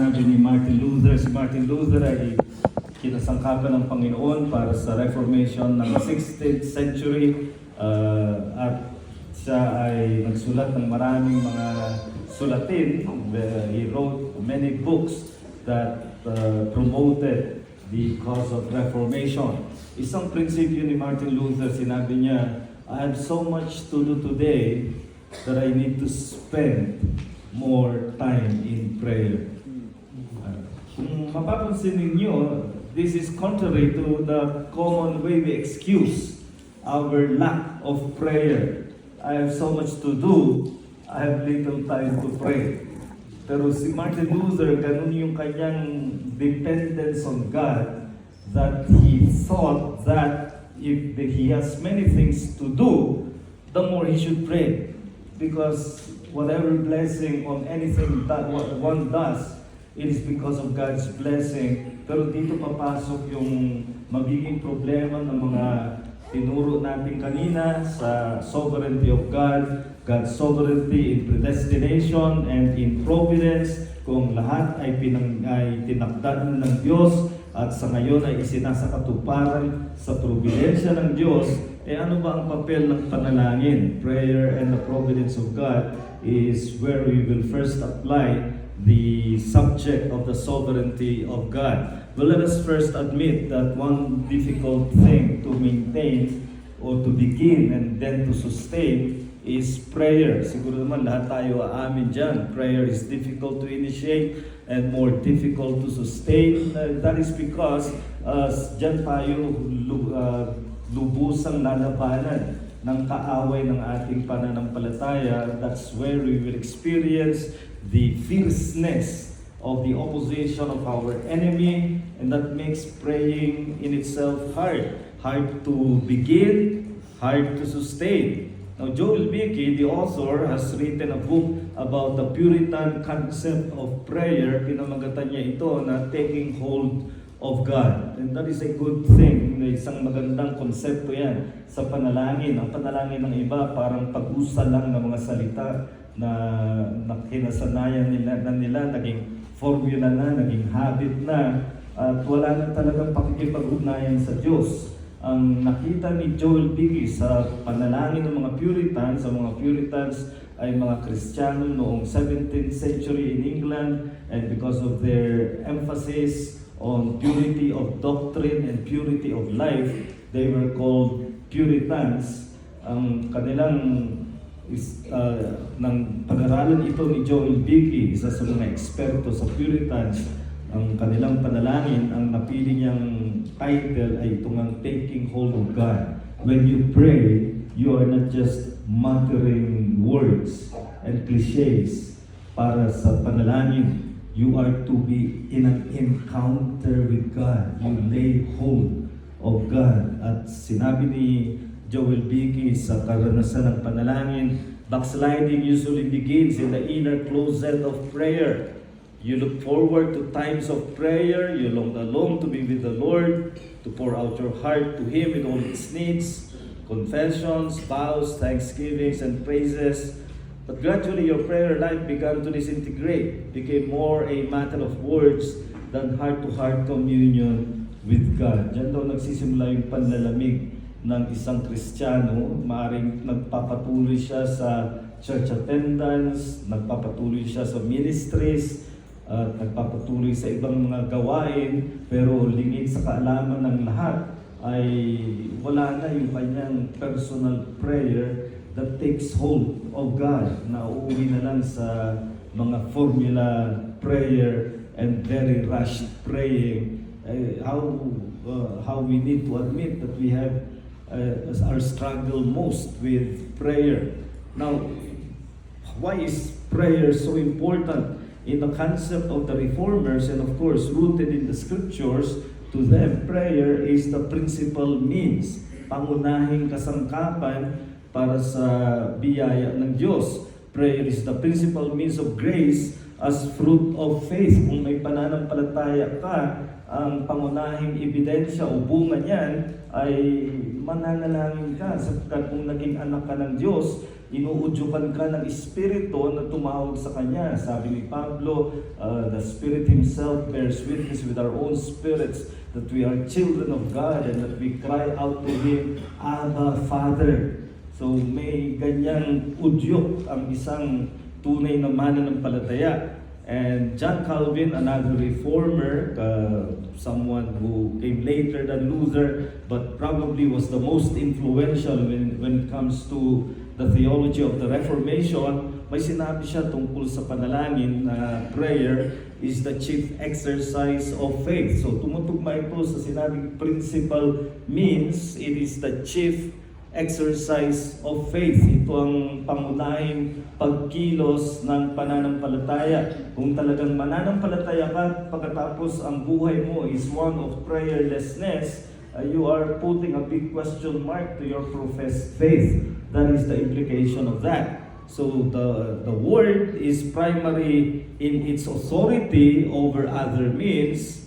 sinabi ni Martin Luther. Si Martin Luther ay kinasangkapan ng Panginoon para sa Reformation ng 16th century at siya ay nagsulat ng maraming mga sulatin. He wrote many books that promoted the cause of Reformation. Isang prinsipyo ni Martin Luther, sinabi niya, I have so much to do today that I need to spend more time in prayer. Kung mapapansin ninyo, this is contrary to the common way we excuse our lack of prayer. I have so much to do, I have little time to pray. Pero si Martin Luther, ganun yung kanyang dependence on God, that he thought that if he has many things to do, the more he should pray. Because whatever blessing on anything that one does, it is because of God's blessing. Pero dito papasok yung magiging problema ng mga tinuro natin kanina sa sovereignty of God, God's sovereignty in predestination and in providence, kung lahat ay tinakda ng Diyos at sa ngayon ay isinasakatuparan sa providensya ng Diyos, ano ba ang papel ng panalangin? Prayer and the providence of God is where we will first apply the subject of the sovereignty of God. Well, let us first admit that one difficult thing to maintain or to begin and then to sustain is prayer. Siguro naman lahat tayo aamin dyan. Prayer is difficult to initiate and more difficult to sustain. That is because dyan tayo lubusang lalabanan ng kaaway ng ating pananampalataya. That's where we will experience the fierceness of the opposition of our enemy, and that makes praying in itself hard. Hard to begin, hard to sustain. Now, Joel Beeke, the author, has written a book about the Puritan concept of prayer. Pinamagatan niya ito na Taking Hold of God. And that is a good thing. Isang magandang konsepto yan sa panalangin. Ang panalangin ng iba parang pag-usa lang ng mga salita na kinasanayan nila, naging formula na, naging habit na, at wala na talagang pakikipag-ugnayan sa Diyos. Ang nakita ni Joel Beeke sa panalangin ng mga Puritans, ang mga Puritans ay mga Kristiyano noong 17th century in England, and because of their emphasis on purity of doctrine and purity of life, they were called Puritans. Ang kanilang ng pag-aralan ito ni Joel Beeke, isa sa mga eksperto sa Puritans, ang kanilang panalangin, ang napili niyang title ay itong ang Taking Hold of God. When you pray, you are not just muttering words and cliches para sa panalangin. You are to be in an encounter with God. You lay hold of God. At sinabi ni Joel Beeke sa karanasan ng panalangin, backsliding usually begins in the inner closet of prayer. You look forward to times of prayer. You long to be with the Lord, to pour out your heart to Him with all its needs, confessions, vows, thanksgivings, and praises. But gradually your prayer life began to disintegrate, became more a matter of words than heart-to-heart communion with God. Diyan daw nagsisimula yung panlalamig ng isang Kristiyano. Maaring nagpapatuloy siya sa church attendance, nagpapatuloy siya sa ministries, nagpapatuloy sa ibang mga gawain, pero lingid sa kaalaman ng lahat ay wala na yung kanyang personal prayer that takes hold of God, na uuwi na lang sa mga formula prayer and very rushed praying. How we need to admit that we have our struggle most with prayer. Now, why is prayer so important? In the concept of the Reformers, and of course rooted in the Scriptures, to them prayer is the principal means, pangunahing kasangkapan para sa biyaya ng Diyos. Prayer is the principal means of grace as fruit of faith. Kung may pananampalataya ka, ang pangunahing ebidensya o bunga niyan ay mananalangin ka, sapagkat kung naging anak ka ng Diyos, inuudyukan ka ng Espiritu na tumawag sa Kanya. Sabi ni Pablo, the Spirit Himself bears witness with our own spirits that we are children of God and that we cry out to Him, Abba, Father. So may ganyang udyok ang isang tunay na mananampalataya. And John Calvin, another reformer, someone who came later than Luther, but probably was the most influential when it comes to the theology of the Reformation, may sinabi siya tungkol sa panalangin na prayer is the chief exercise of faith. So tumutugma ito sa sinabing principal means it is the chief exercise of faith. Ito ang pangunahing pagkilos ng pananampalataya. Kung talagang mananampalataya ka, pagkatapos ang buhay mo is one of prayerlessness, you are putting a big question mark to your professed faith. That is the implication of that. So the word is primary in its authority over other means.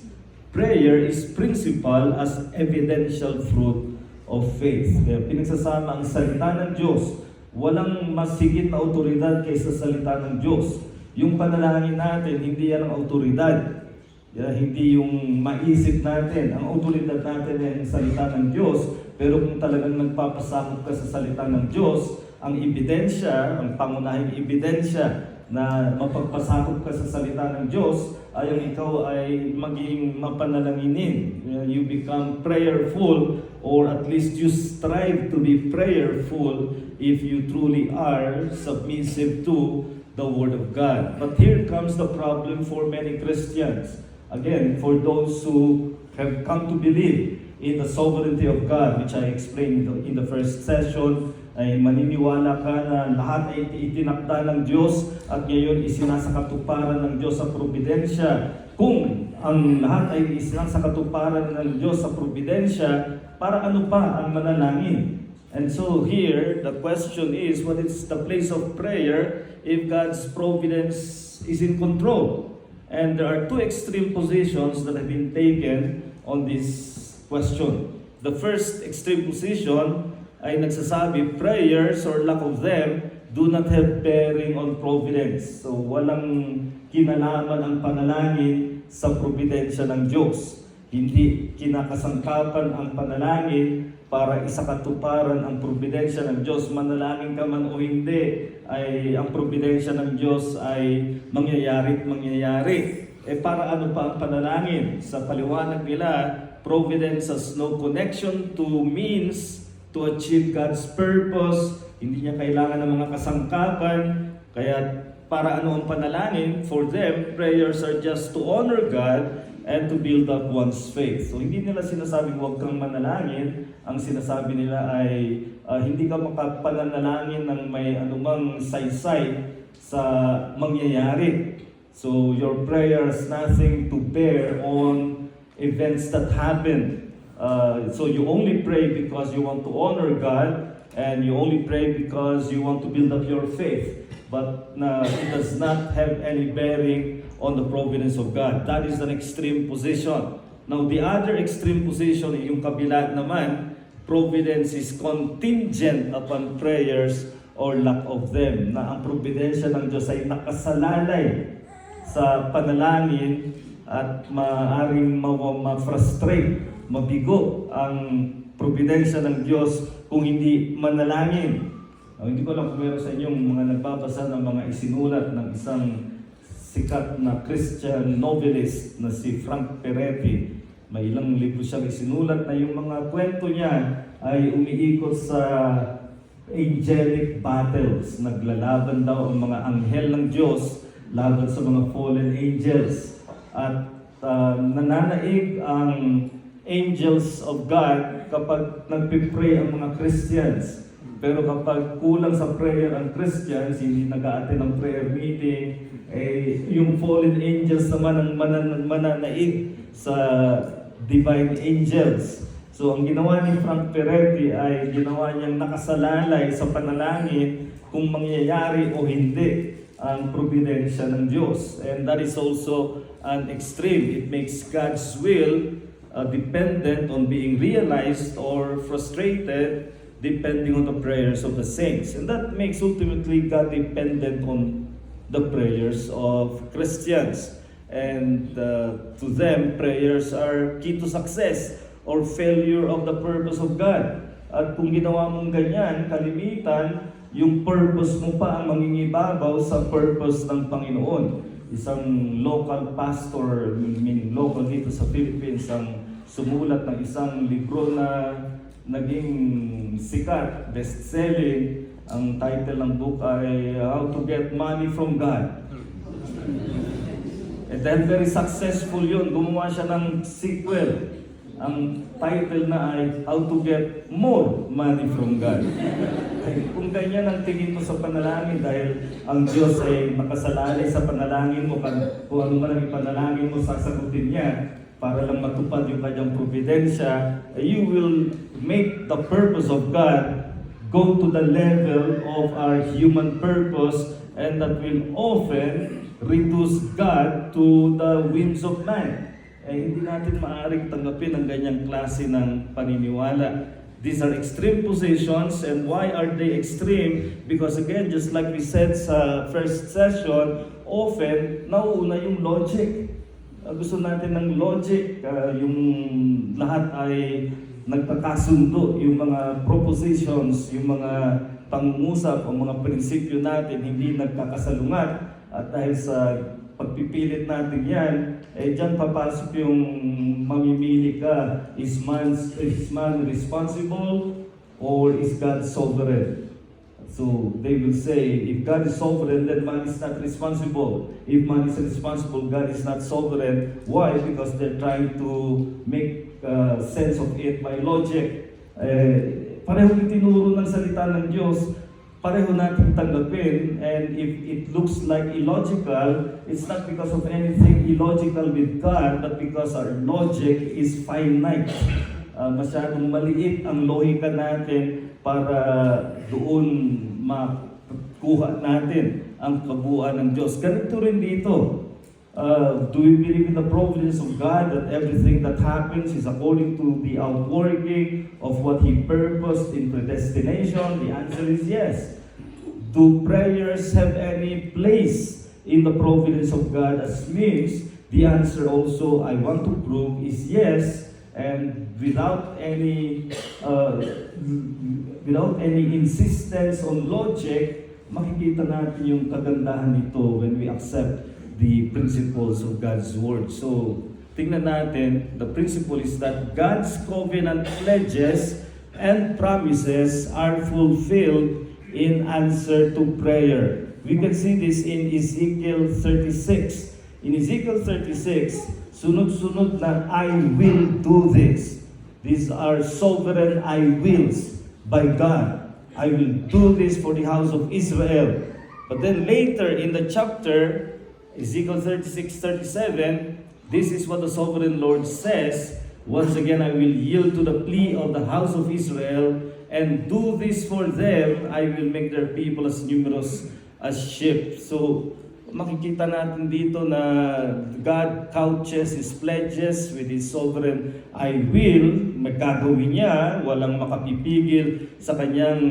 Prayer is principal as evidential fruit of faith. Kaya pinagsasama ang salita ng Diyos. Walang mas higit na autoridad kaysa salita ng Diyos. Yung panalangin natin, hindi yan ang autoridad. Hindi yung maisip natin. Ang autoridad natin ay ang salita ng Diyos. Pero kung talagang nagpapasakop ka sa salita ng Diyos, ang ebidensya, ang pangunahing ebidensya na mapagpasakop ka sa salita ng Diyos ay yung ikaw ay maging mapanalanginin. You become prayerful, or at least you strive to be prayerful if you truly are submissive to the Word of God. But here comes the problem for many Christians. Again, for those who have come to believe in the sovereignty of God, which I explained in the first session, ay maniniwala ka na lahat ay itinakda ng Diyos at ngayon isinasakatuparan ng Diyos sa probidensya. Kung ang lahat ay isinasakatuparan ng Diyos sa probidensya, para ano pa ang manalangin? And so here, the question is, what is the place of prayer if God's providence is in control? And there are two extreme positions that have been taken on this question. The first extreme position ay nagsasabi, prayers or lack of them do not have bearing on providence. So walang kinalaman ang panalangin sa providensya ng Diyos. Hindi kinakasangkapan ang panalangin para isakatuparan ang providensya ng Diyos. Manalangin ka man o hindi, ay ang providensya ng Diyos ay mangyayari at mangyayari. Para ano pa ang panalangin? Sa paliwanag nila, providence has no connection to means to achieve God's purpose. Hindi niya kailangan ng mga kasangkapan. Kaya para ano ang panalangin? For them, prayers are just to honor God and to build up one's faith. So hindi nila sinasabing huwag kang manalangin. Ang sinasabi nila ay hindi ka makapanalangin ng may anumang saysay sa mangyayari. So your prayer has nothing to bear on events that happen. So you only pray because you want to honor God, and you only pray because you want to build up your faith. But it does not have any bearing on the providence of God. That is an extreme position. Now the other extreme position, yung kabila naman, providence is contingent upon prayers or lack of them. Na ang providensya ng Diyos ay nakasalalay sa panalangin at maaaring ma-frustrate, mabigo ang providensya ng Diyos kung hindi manalangin. Hindi ko lang kung meron sa inyong mga nagbabasa ng mga isinulat ng isang sikat na Christian novelist na si Frank Peretti. May ilang libro siyang isinulat na yung mga kwento niya ay umiikot sa angelic battles. Naglalaban daw ang mga anghel ng Diyos laban sa mga fallen angels. At nananaig ang angels of God kapag nagpipray ang mga Christians. Pero kapag kulang sa prayer ang Christians, hindi nag-a-attend ng prayer meeting, yung fallen angels naman ang mananaig sa divine angels. So ang ginawa ni Frank Peretti ay ginawa niyang nakasalalay sa panalangin kung mangyayari o hindi ang providensya ng Diyos. And that is also an extreme. It makes God's will dependent on being realized or frustrated depending on the prayers of the saints. And that makes ultimately God dependent on the prayers of Christians. And to them, prayers are key to success or failure of the purpose of God. At kung ginawa mong ganyan, kalimitan, yung purpose mo pa ang mangingibabaw sa purpose ng Panginoon. Isang local pastor, meaning local dito sa Philippines, ang sumulat ng isang libro na naging sikat, best-selling. Ang title ng book ay How to Get Money from God. And then very successful yun. Gumawa siya ng sequel. Ang title na ay How to Get More Money from God. Ay, kung ganyan ang tingin mo sa panalangin, dahil ang Diyos ay nakasalalay sa panalangin mo, kung ano man ang ipanalangin mo, sasagutin niya para lang matupad yung kanyang providensya, you will make the purpose of God go to the level of our human purpose, and that will often reduce God to the whims of man. Hindi natin maaaring tanggapin ang ganyang klase ng paniniwala. These are extreme positions, and why are they extreme? Because again, just like we said sa first session, often nauuna yung logic. Gusto natin ng logic, yung lahat ay nagkakasundo, yung mga propositions, yung mga pangungusap o mga prinsipyo natin hindi nagkakasalungat. At dahil sa pagpipilit natin yan, dyan papasok yung mamimili ka, is man responsible or is God sovereign? So they will say, if God is sovereign, then man is not responsible. If man is responsible, God is not sovereign. Why? Because they're trying to make sense of it by logic. Parehong itinuro ng salita ng Diyos, pareho natin tanggapin, and if it looks like illogical, it's not because of anything illogical with God, but because our logic is finite. Masyadong maliit ang lohika natin para doon makuha natin ang kabuuan ng Diyos. Ganito rin dito. Do we believe in the providence of God, that everything that happens is according to the outworking of what He purposed in predestination? The answer is yes. Do prayers have any place in the providence of God as means? The answer also, I want to prove, is yes. And without any insistence on logic, makikita natin yung kagandahan nito when we accept the principles of God's Word. So, tingnan natin, the principle is that God's covenant pledges and promises are fulfilled in answer to prayer. We can see this in Ezekiel 36. In Ezekiel 36, sunod-sunod na I will do this. These are sovereign I wills by God. I will do this for the house of Israel. But then later in the chapter, Ezekiel 36:37, this is what the sovereign Lord says, once again I will yield to the plea of the house of Israel and do this for them, I will make their people as numerous as sheep. So, makikita natin dito na God couches His pledges with His sovereign I will, magagawin niya, walang makapipigil sa kanyang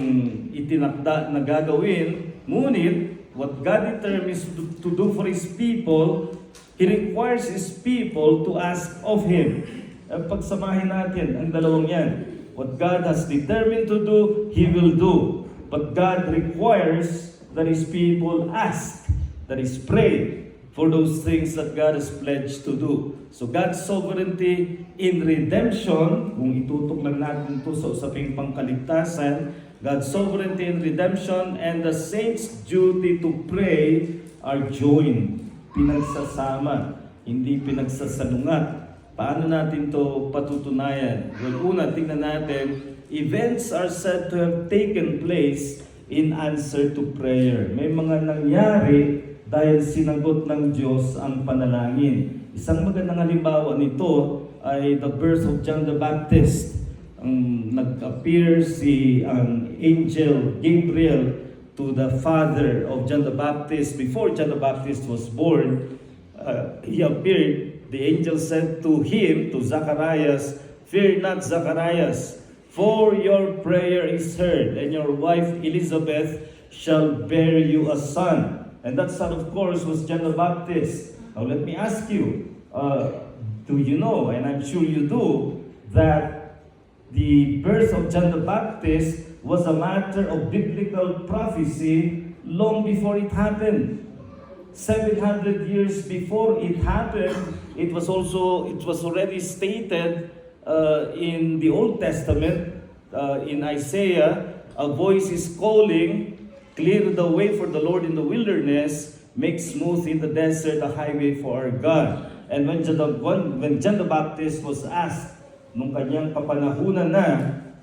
itinakda na gagawin, ngunit what God determines to do for His people, He requires His people to ask of Him. Pagsamahin natin ang dalawang yan. What God has determined to do, He will do. But God requires that His people ask, that is pray for those things that God has pledged to do. So God's sovereignty in redemption, kung itutok lang natin ito sa usaping pangkaligtasan, God's sovereignty in redemption and the saints' duty to pray are joined. Pinagsasama, hindi pinagsasalungat. Paano natin to patutunayan? Well, una, tingnan natin, events are said to have taken place in answer to prayer. May mga nangyari dahil sinagot ng Diyos ang panalangin. Isang magandang halimbawa nito ay the birth of John the Baptist. Nag-appear si angel Gabriel to the father of John the Baptist. Before John the Baptist was born, he appeared. The angel said to him, to Zacharias, "Fear not, Zacharias, For your prayer is heard, and your wife Elizabeth shall bear you a son. And that son, of course, was John the Baptist. Now let me ask you, do you know, and I'm sure you do, that the birth of John the Baptist was a matter of biblical prophecy long before it happened? 700 years before it happened, it was already stated in the Old Testament, in Isaiah, a voice is calling, clear the way for the Lord in the wilderness, make smooth in the desert a highway for our God. And when John the Baptist was asked nung kanyang kapanahunan na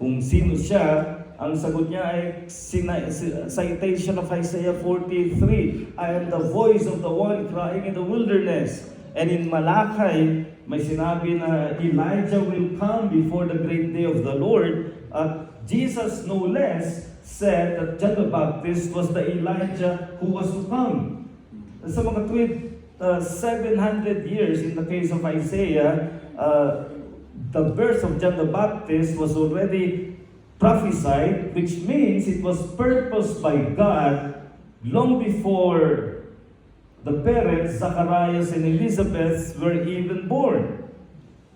kung sino siya, ang sagot niya ay citation of Isaiah 43, I am the voice of the one crying in the wilderness. And in Malakay, may sinabi na Elijah will come before the great day of the Lord. At Jesus, no less, said that John the Baptist was the Elijah who was to come. Sa mga 700 years, in the case of Isaiah, the birth of John the Baptist was already prophesied, which means it was purposed by God long before the parents, Zacharias and Elizabeth, were even born.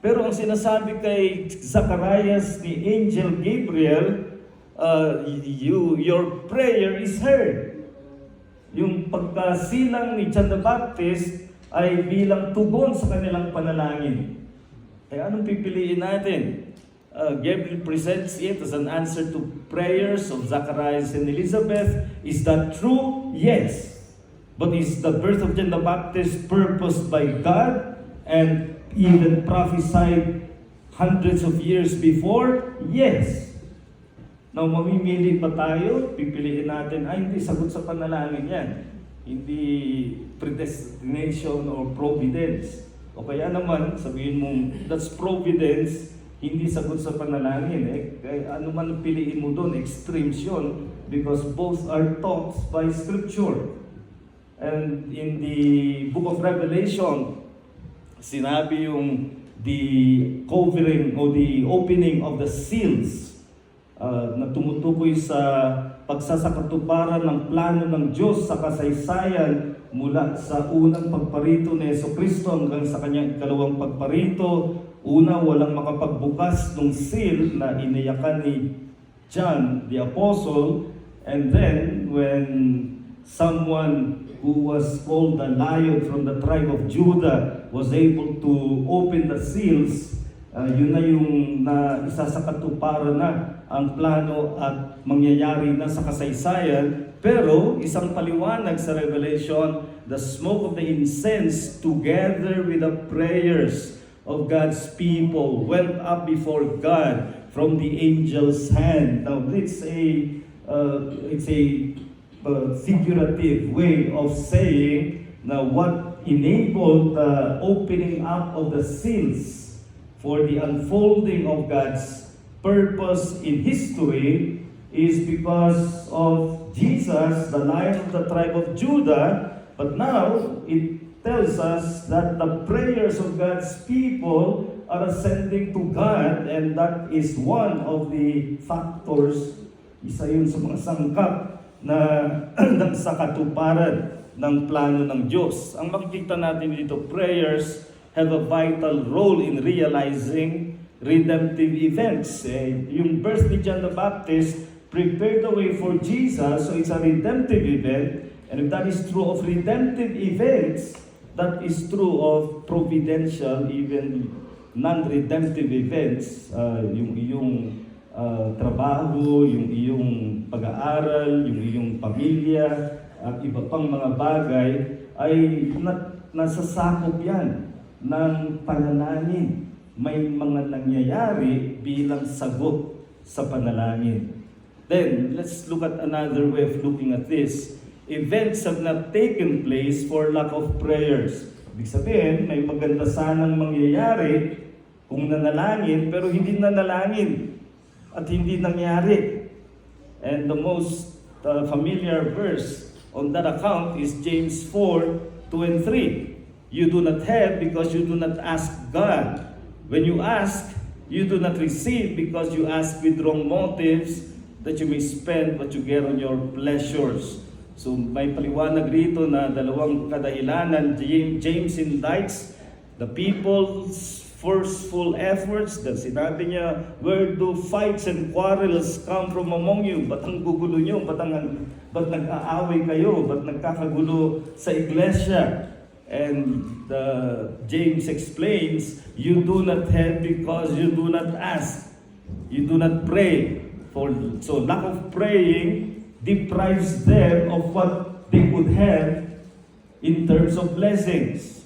Pero ang sinasabi kay Zacharias ni Angel Gabriel, your prayer is heard. Yung pagkasilang ni John the Baptist ay bilang tugon sa kanilang panalangin. Kaya anong pipiliin natin? Gabriel presents it as an answer to prayers of Zacharias and Elizabeth. Is that true? Yes. But is the birth of John the Baptist purposed by God and even prophesied hundreds of years before? Yes. Now, mamimili pa tayo, pipiliin natin, hindi sagot sa panalangin yan. Hindi predestination or providence. O kaya naman, sabihin mo, that's providence, hindi sagot sa panalangin. Kaya ano man piliin mo doon, extremes yun, because both are taught by Scripture. And in the book of Revelation, sinabi yung the covering o the opening of the seals na tumutukoy sa pagsasakatuparan ng plano ng Diyos sa kasaysayan mula sa unang pagparito ni Jesucristo hanggang sa kanyang ikalawang pagparito. Una, walang makapagbukas ng seal na iniyakan ni John the Apostle. And then, when someone who was called the Lion from the tribe of Judah was able to open the seals, yun na yung isasakatuparan na ang plano at mangyayari na sa kasaysayan. Pero isang paliwanag sa Revelation, the smoke of the incense together with the prayers of God's people went up before God from the angel's hand. Now it's a figurative way of saying na what enabled the opening up of the seals for the unfolding of God's purpose in history is because of Jesus, the Lion of the tribe of Judah. But now it tells us that the prayers of God's people are ascending to God, and that is one of the factors, isa yun sa mga sangkap na sa katuparan ng plano ng Diyos. Ang makikita natin dito, prayers have a vital role in realizing redemptive events. Yung birth ni John the Baptist prepared the way for Jesus, so it's a redemptive event. And if that is true of redemptive events, that is true of providential, even non-redemptive events. Yung iyong trabaho, yung iyong pag-aaral, yung iyong pamilya, at iba pang mga bagay, ay nasasakop yan ng panalangin. May mga nangyayari bilang sagot sa panalangin. Then, let's look at another way of looking at this. Events have not taken place for lack of prayers. Ibig sabihin, may maganda sanang mangyayari kung nanalangin, pero hindi nanalangin at hindi nangyari. And the most familiar verse on that account is James 4:2 and 3. 3. You do not have because you do not ask God. When you ask, you do not receive because you ask wrongly to spend it wisely. So, ibig sabihin, may maganda sanang mangyayari, pero hindi nangyari. And the most familiar verse on that account is James 4:2 and 3. You do not have because you do not ask God. When you ask, you do not receive because you ask wrongly You do not receive because you ask with wrong motives, that you may spend what you get on your pleasures. So may paliwanag rito na dalawang kadahilanan. James indicts the people's forceful efforts. That sinabi niya, where do fights and quarrels come from among you? Ba't ang gugulo nyo? Ba't nag-aaway kayo? Ba't nagkakagulo sa iglesia? And James explains, you do not have because you do not ask. You do not pray. So lack of praying deprives them of what they could have in terms of blessings.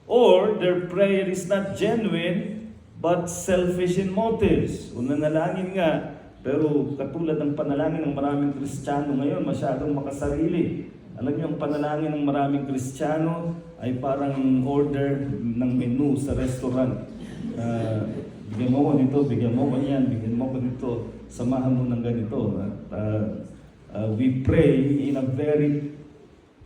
Or their prayer is not genuine but selfish in motives. Nanalangin nga, pero katulad ng panalangin ng maraming Kristiyano ngayon, masyadong makasarili. Alam niyo, ang panalangin ng maraming Kristiyano ay parang order ng menu sa restaurant. Bigyan mo ko nito, bigyan mo ko yan, bigyan mo ko nito, samahan mo ng ganito. We pray in a very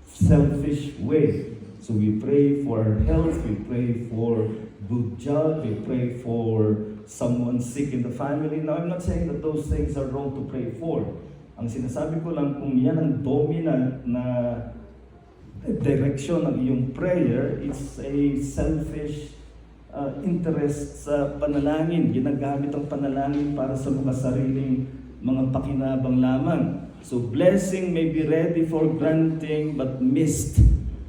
selfish way. So we pray for our health, we pray for good job, we pray for someone sick in the family. Now, I'm not saying that those things are wrong to pray for. Ang sinasabi ko lang, kung yan ang dominant na direction ng iyong prayer, it's a selfish interest sa panalangin. Ginagamit ang panalangin para sa mga sariling mga pakinabang lamang. So blessing may be ready for granting but missed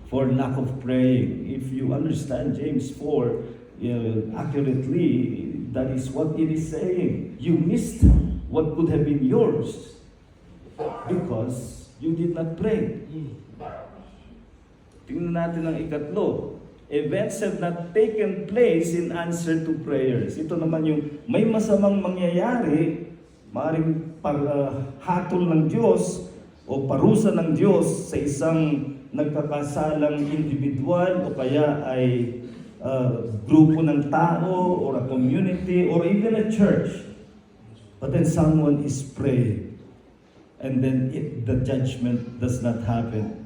for lack of praying. If you understand James 4 accurately, that is what it is saying. You missed what could have been yours because you did not pray. Tingnan natin ang ikatlo. Events have not taken place in answer to prayers. Ito naman yung may masamang mangyayari, maaaring hatol ng Diyos o parusa ng Diyos sa isang nagkakasalang individual o kaya ay grupo ng tao or a community or even a church. But then someone is praying. And then the judgment does not happen.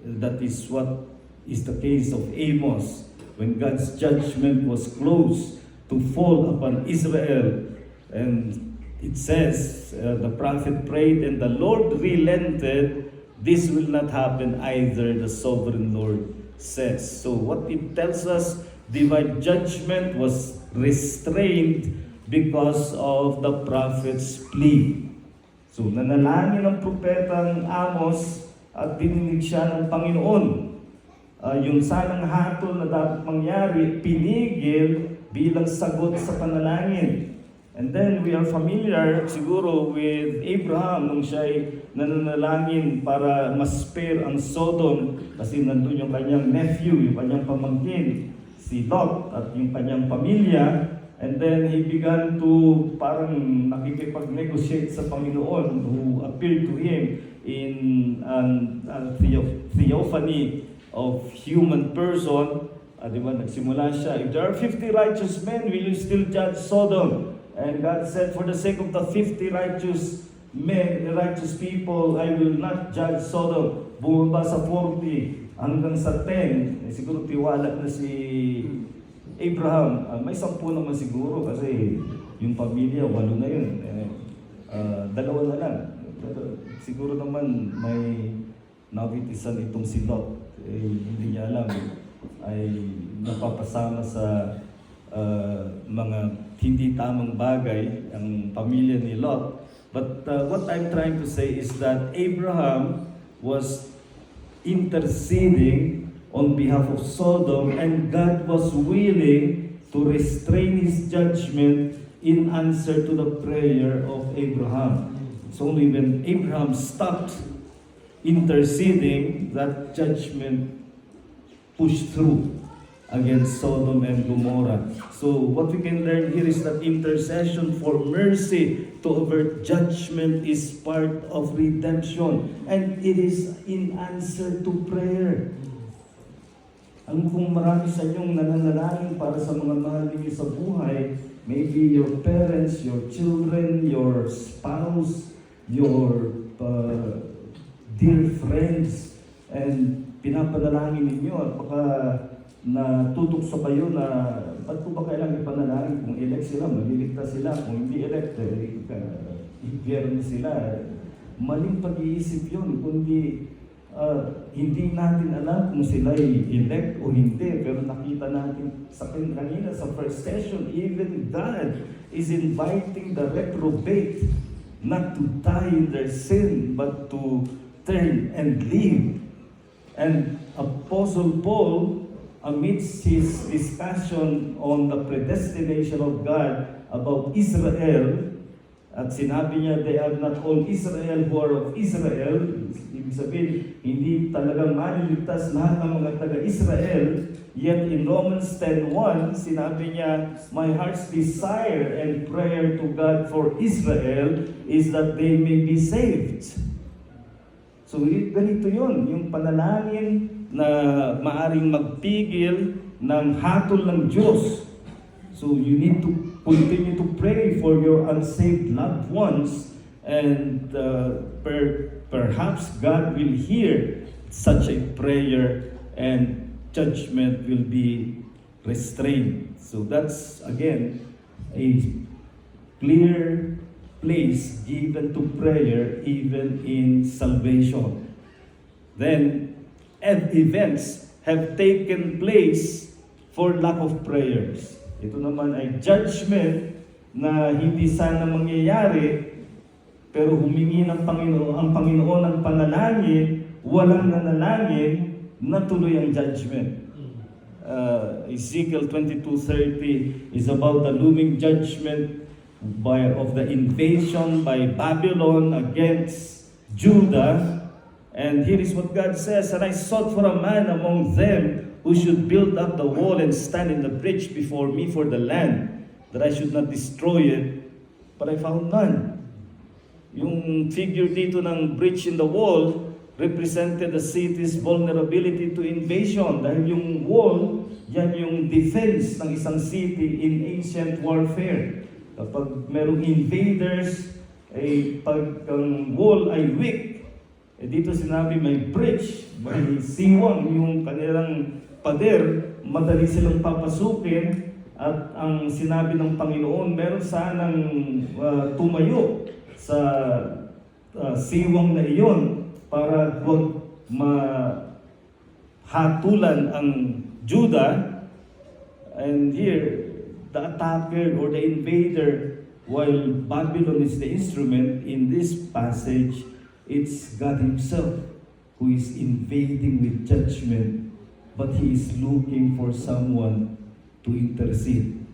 That is what is the case of Amos, when God's judgment was close to fall upon Israel. And it says, the prophet prayed and the Lord relented. This will not happen either, the sovereign Lord says. So what it tells us, divine judgment was restrained because of the prophet's plea. So nanalangin ang propetang Amos at dininig siya ng Panginoon. Yung sanang hatol na dapat mangyari, pinigil bilang sagot sa panalangin. And then we are familiar siguro with Abraham nung siya'y nananalangin para ma-spare ang Sodom kasi nandun yung kanyang nephew, yung kanyang pamangkin, si Lot at yung kanyang pamilya. And then he began to parang nakikipag-negotiate sa Panginoon who appeared to him in a theophany of human person. Diba, nagsimula siya, if there are 50 righteous men, will you still judge Sodom? And God said, for the sake of the 50 righteous men, righteous people, I will not judge Sodom. Bumaba sa 40 hanggang sa 10. Siguro tiwala na si Abraham. May 10 naman siguro kasi yung pamilya, 8 na yun. 2 na lang. Siguro naman may nabitisan itong si Lot. Hindi niya alam. Ay napapasama sa mga hindi tamang bagay ang pamilya ni Lot. But what I'm trying to say is that Abraham was interceding on behalf of Sodom, and God was willing to restrain His judgment in answer to the prayer of Abraham. It's only when Abraham stopped interceding that judgment pushed through against Sodom and Gomorrah. So what we can learn here is that intercession for mercy to avert judgment is part of redemption, and it is in answer to prayer. Alam kong marami sa inyong nananalangin para sa mga mahal ninyo sa buhay, maybe your parents, your children, your spouse, your dear friends, and pinapanalangin ninyo at baka tutok sa kayo na ba't ko ba kailangan ipanalangin kung elect sila, maliligtas sila, kung hindi elect, impyerno sila. Maling pag-iisip yun, kundi hindi natin alam kung sila ay elect o hindi, pero nakita natin sa kanina sa first session, even God is inviting the reprobate not to die in their sin, but to turn and live. And Apostle Paul, amidst his discussion on the predestination of God about Israel, at sinabi niya, they are not all Israel who are of Israel. Ibig sabihin, hindi talagang maliligtas lahat ng mga taga-Israel. Yet in Romans 10:1, sinabi niya, my heart's desire and prayer to God for Israel is that they may be saved. So ganito yun, yung panalangin na maaring magpigil ng hatol ng Diyos. So you need to continue to pray for your unsaved loved ones, and perhaps God will hear such a prayer and judgment will be restrained. So that's again a clear place given to prayer even in salvation. Then events have taken place for lack of prayers. Ito naman ay judgment na hindi sana mangyayari, pero humingi ng ang Panginoon ng panalangin, walang nanalangin, natuloy ang judgment. Ezekiel 22:30 is about the looming judgment of the invasion by Babylon against Judah. And here is what God says, and I sought for a man among them who should build up the wall and stand in the breach before me for the land, that I should not destroy it, but I found none. Yung figure dito ng breach in the wall represented the city's vulnerability to invasion. Dahil yung wall, yan yung defense ng isang city in ancient warfare. Kapag merong invaders, pag ang wall ay weak, dito sinabi may breach, may siwang yung kanilang pader, madali silang papasukin, at ang sinabi ng Panginoon, meron sanang tumayo sa siwang na iyon para huwag mahatulan ang Judah. And here, the attacker or the invader, while Babylon is the instrument in this passage, it's God Himself who is invading with judgment, but He is looking for someone to intercede.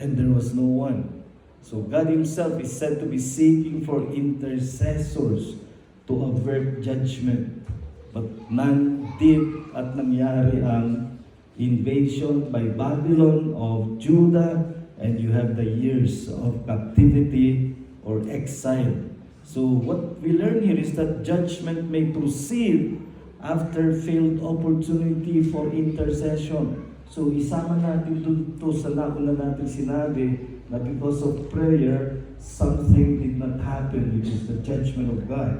And there was no one. So God Himself is said to be seeking for intercessors to avert judgment. But none did, at nangyari ang invasion by Babylon of Judah, and you have the years of captivity or exile. So what we learn here is that judgment may proceed after failed opportunity for intercession. So isama natin dito sa nauna natin sinabi na because of prayer, something did not happen, which is the judgment of God.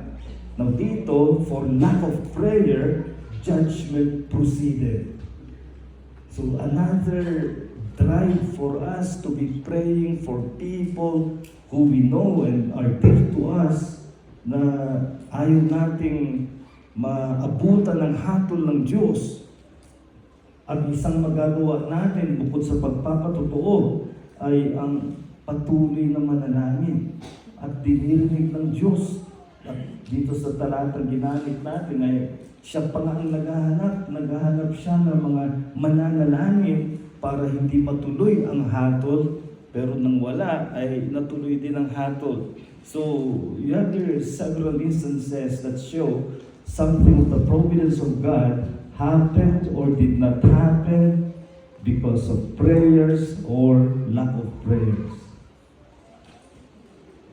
Now dito, for lack of prayer, judgment proceeded. So another drive for us to be praying for people who we know and are dear to us, na ayaw nating maabutan ng hatol ng Diyos. At isang magagawa natin bukod sa pagpapatotoo ay ang patuloy na manalangin at dinirinig ng Diyos. At dito sa talatang ginamit natin ay siya pa nga ang naghahanap siya ng mga mananalangin para hindi matuloy ang hatol, pero nang wala ay natuloy din ang hatol. So you have here several instances that show something of the providence of God happened or did not happen because of prayers or lack of prayers.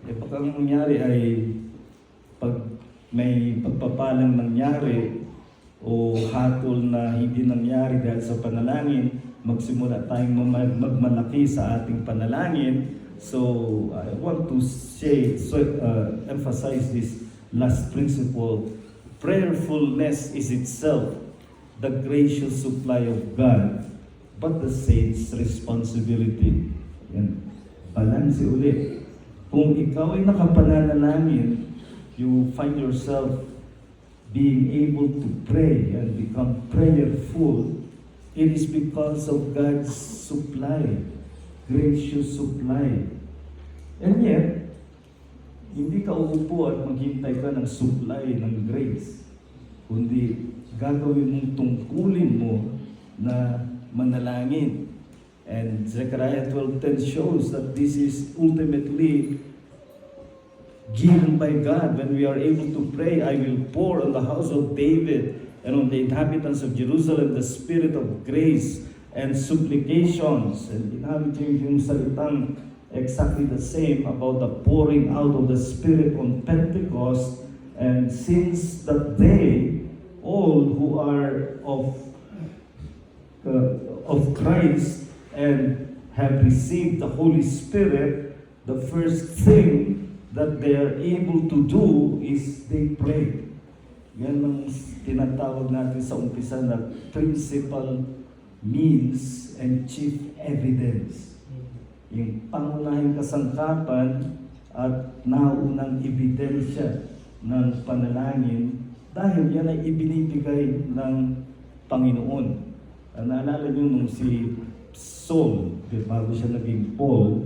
Pag ang nangyari ay pag may pagpapalang nangyari o hatol na hindi nangyari dahil sa panalangin, magsimula tayong magmalaki sa ating panalangin. So I want to emphasize this last principle. Prayerfulness is itself the gracious supply of God, but the saints' responsibility. Yan. Balance ulit. Kung ikaw ay nakapananalangin, you find yourself being able to pray and become prayerful, it is because of God's supply, gracious supply. And yet, hindi ka uupo at maghintay ka ng supply ng grace, kundi gagawin mong tungkulin mo na manalangin. And Zechariah 12:10 shows that this is ultimately given by God. When we are able to pray, I will pour on the house of David and on the inhabitants of Jerusalem the spirit of grace and supplications. And ginamit yung salitang exactly the same about the pouring out of the Spirit on Pentecost. And since that day, all who are of Christ and have received the Holy Spirit, the first thing that they are able to do is they pray. Yan ang tinatawag natin sa umpisa na principal means and chief evidence. Yung pangunahing kasangkapan at naunang ebidensya ng panalangin dahil yan ay ibinibigay ng Panginoon. Naalala nyo nung si Saul, bago siya naging Paul,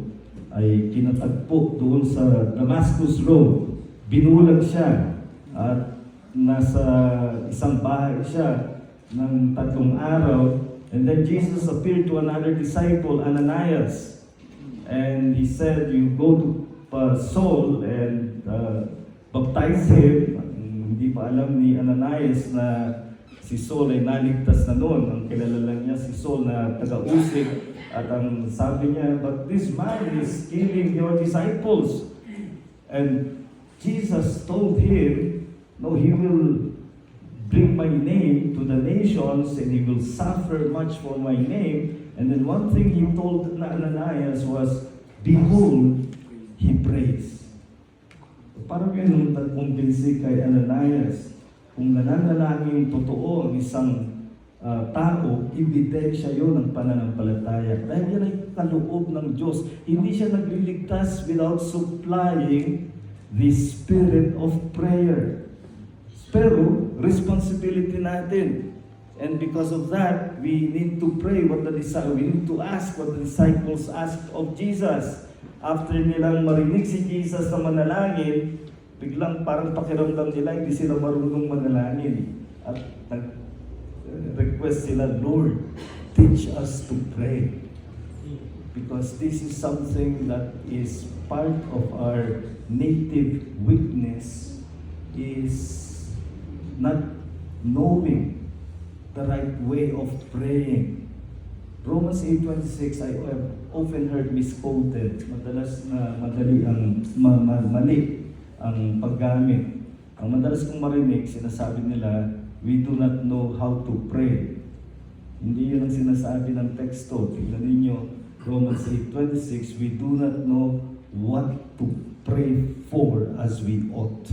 ay kinatagpo doon sa Damascus Road. Binulag siya at nasa isang bahay siya ng 3 araw. And then Jesus appeared to another disciple, Ananias. And he said, you go to Saul and baptize him. Hindi pa alam ni Ananias na si Saul ay naligtas na noon. Ang kilala lang niya si Saul na taga-usig. At ang sabi niya, but this man is killing your disciples. And Jesus told him, no, he will bring my name to the nations and he will suffer much for my name. And then one thing he told Ananias was, behold, he prays. Parang yun nagkumbinsi kay Ananias. Kung nananalangin totoo ang isang tao, ebidensya yun ng pananampalataya. Dahil yan ay kaloob ng Diyos. Hindi siya nagliligtas without supplying the spirit of prayer. Pero, responsibility natin. And because of that, we need to pray we need to ask what the disciples asked of Jesus. After nilang marinig si Jesus na manalangin, biglang parang pakiramdam nila, hindi sila marunong manalangin. At request sila, Lord, teach us to pray. Because this is something that is part of our native weakness, is not knowing the right way of praying. Romans 8:26, I have often heard misquoted. Madalas na mali ang paggamit. Ang madalas kong marinig, sinasabi nila, we do not know how to pray. Hindi yun ang sinasabi ng teksto. Tingnan ninyo, Romans 8:26, we do not know what to pray for as we ought.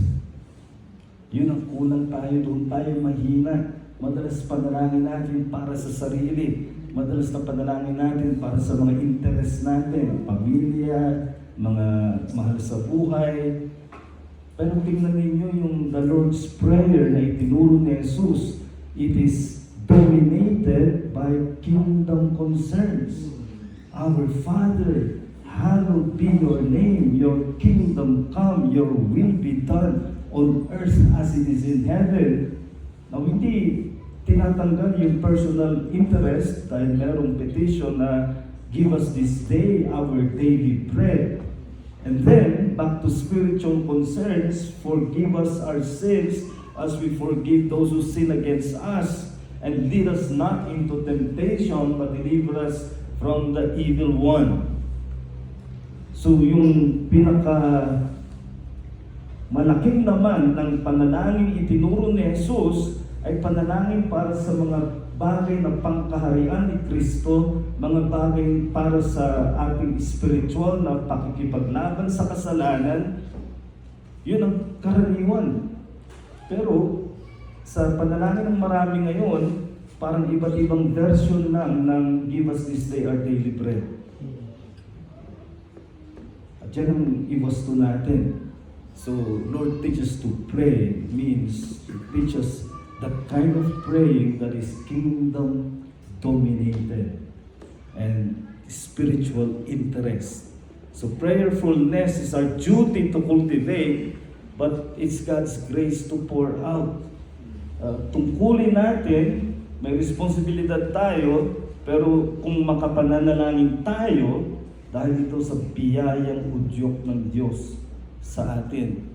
Yun ang kulang tayo, doon tayo mahina. Madalas panalangin natin para sa sarili. Madalas na panalangin natin para sa mga interest natin, pamilya, mga mahal sa buhay. Pero tingnan ninyo yung the Lord's Prayer na itinuro ni Jesus, it is dominated by kingdom concerns. Our Father, hallowed be your name, your kingdom come, your will be done on earth as it is in heaven. Now, hindi tinatanggal yung personal interest dahil merong petition na give us this day our daily bread. And then, back to spiritual concerns, forgive us our sins as we forgive those who sin against us. And lead us not into temptation, but deliver us from the evil one. So yung malaking naman ng panalangin itinuro ni Jesus ay panalangin para sa mga bagay na pangkaharian ni Kristo, mga bagay para sa ating spiritual na pakikipaglaban sa kasalanan. Yun ang karaniwan. Pero sa panalangin ng marami ngayon, parang iba't ibang version lang ng give us this day our daily bread. At yan ang iwasto natin. So, Lord, teach us to pray means teach us the kind of praying that is kingdom dominated and spiritual interest. So prayerfulness is our duty to cultivate, but it's God's grace to pour out. Tungkulin natin, may responsibilidad tayo, pero kung makapananalangin tayo, dahil ito sa biyayang udyok ng Diyos sa atin.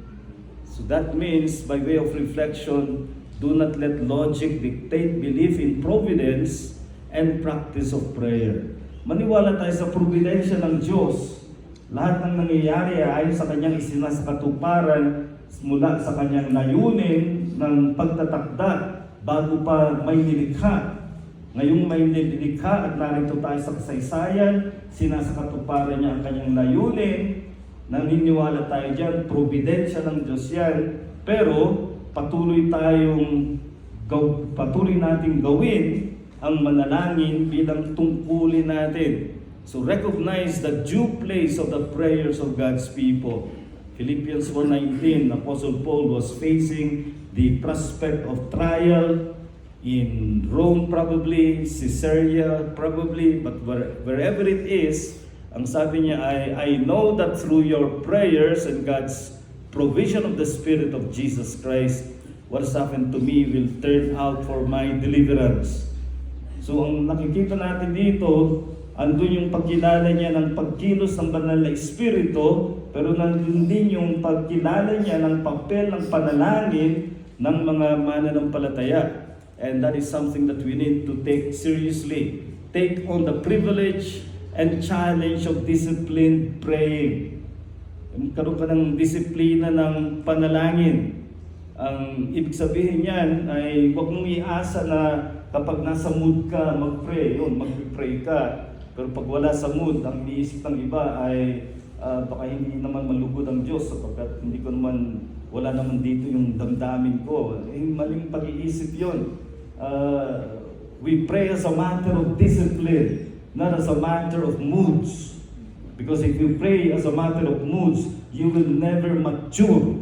So that means, by way of reflection, do not let logic dictate belief in providence and practice of prayer. Maniwala tayo sa providensya ng Diyos. Lahat ng nangyayari ay ayon sa kanyang isinasakatuparan mula sa kanyang layunin ng pagtatakda bago pa may nilikha. Ngayong may nilikha at narito tayo sa kasaysayan, sinasakatuparan niya ang kanyang layunin. Naniniwala tayo dyan, providensya ng Diyos yan. Pero patuloy nating gawin ang manalangin bilang tungkulin natin. So recognize the due place of the prayers of God's people. Philippians 4:19, Apostle Paul was facing the prospect of trial in Rome probably, Caesarea probably, but wherever it is, ang sabi niya ay, I know that through your prayers and God's provision of the Spirit of Jesus Christ, what has happened to me will turn out for my deliverance. So ang nakikita natin dito, andun yung pagkilala niya ng pagkilos ng banal na Espiritu, pero nandun din yung pagkilala niya ng papel ng panalangin ng mga mananampalataya. And that is something that we need to take seriously. Take on the privilege and challenge of disciplined praying. Karoon ka ng disiplina ng panalangin. Ang ibig sabihin niyan ay huwag mong iasa na kapag nasa mood ka mag-pray, yun, mag-pray ka. Pero pag wala sa mood, ang iniisip ng iba ay baka hindi naman malugod ang Diyos sapagkat hindi ko naman, wala naman dito yung damdamin ko. Maling pag-iisip yun. We pray as a matter of discipline, not as a matter of moods. Because if you pray as a matter of moods, you will never mature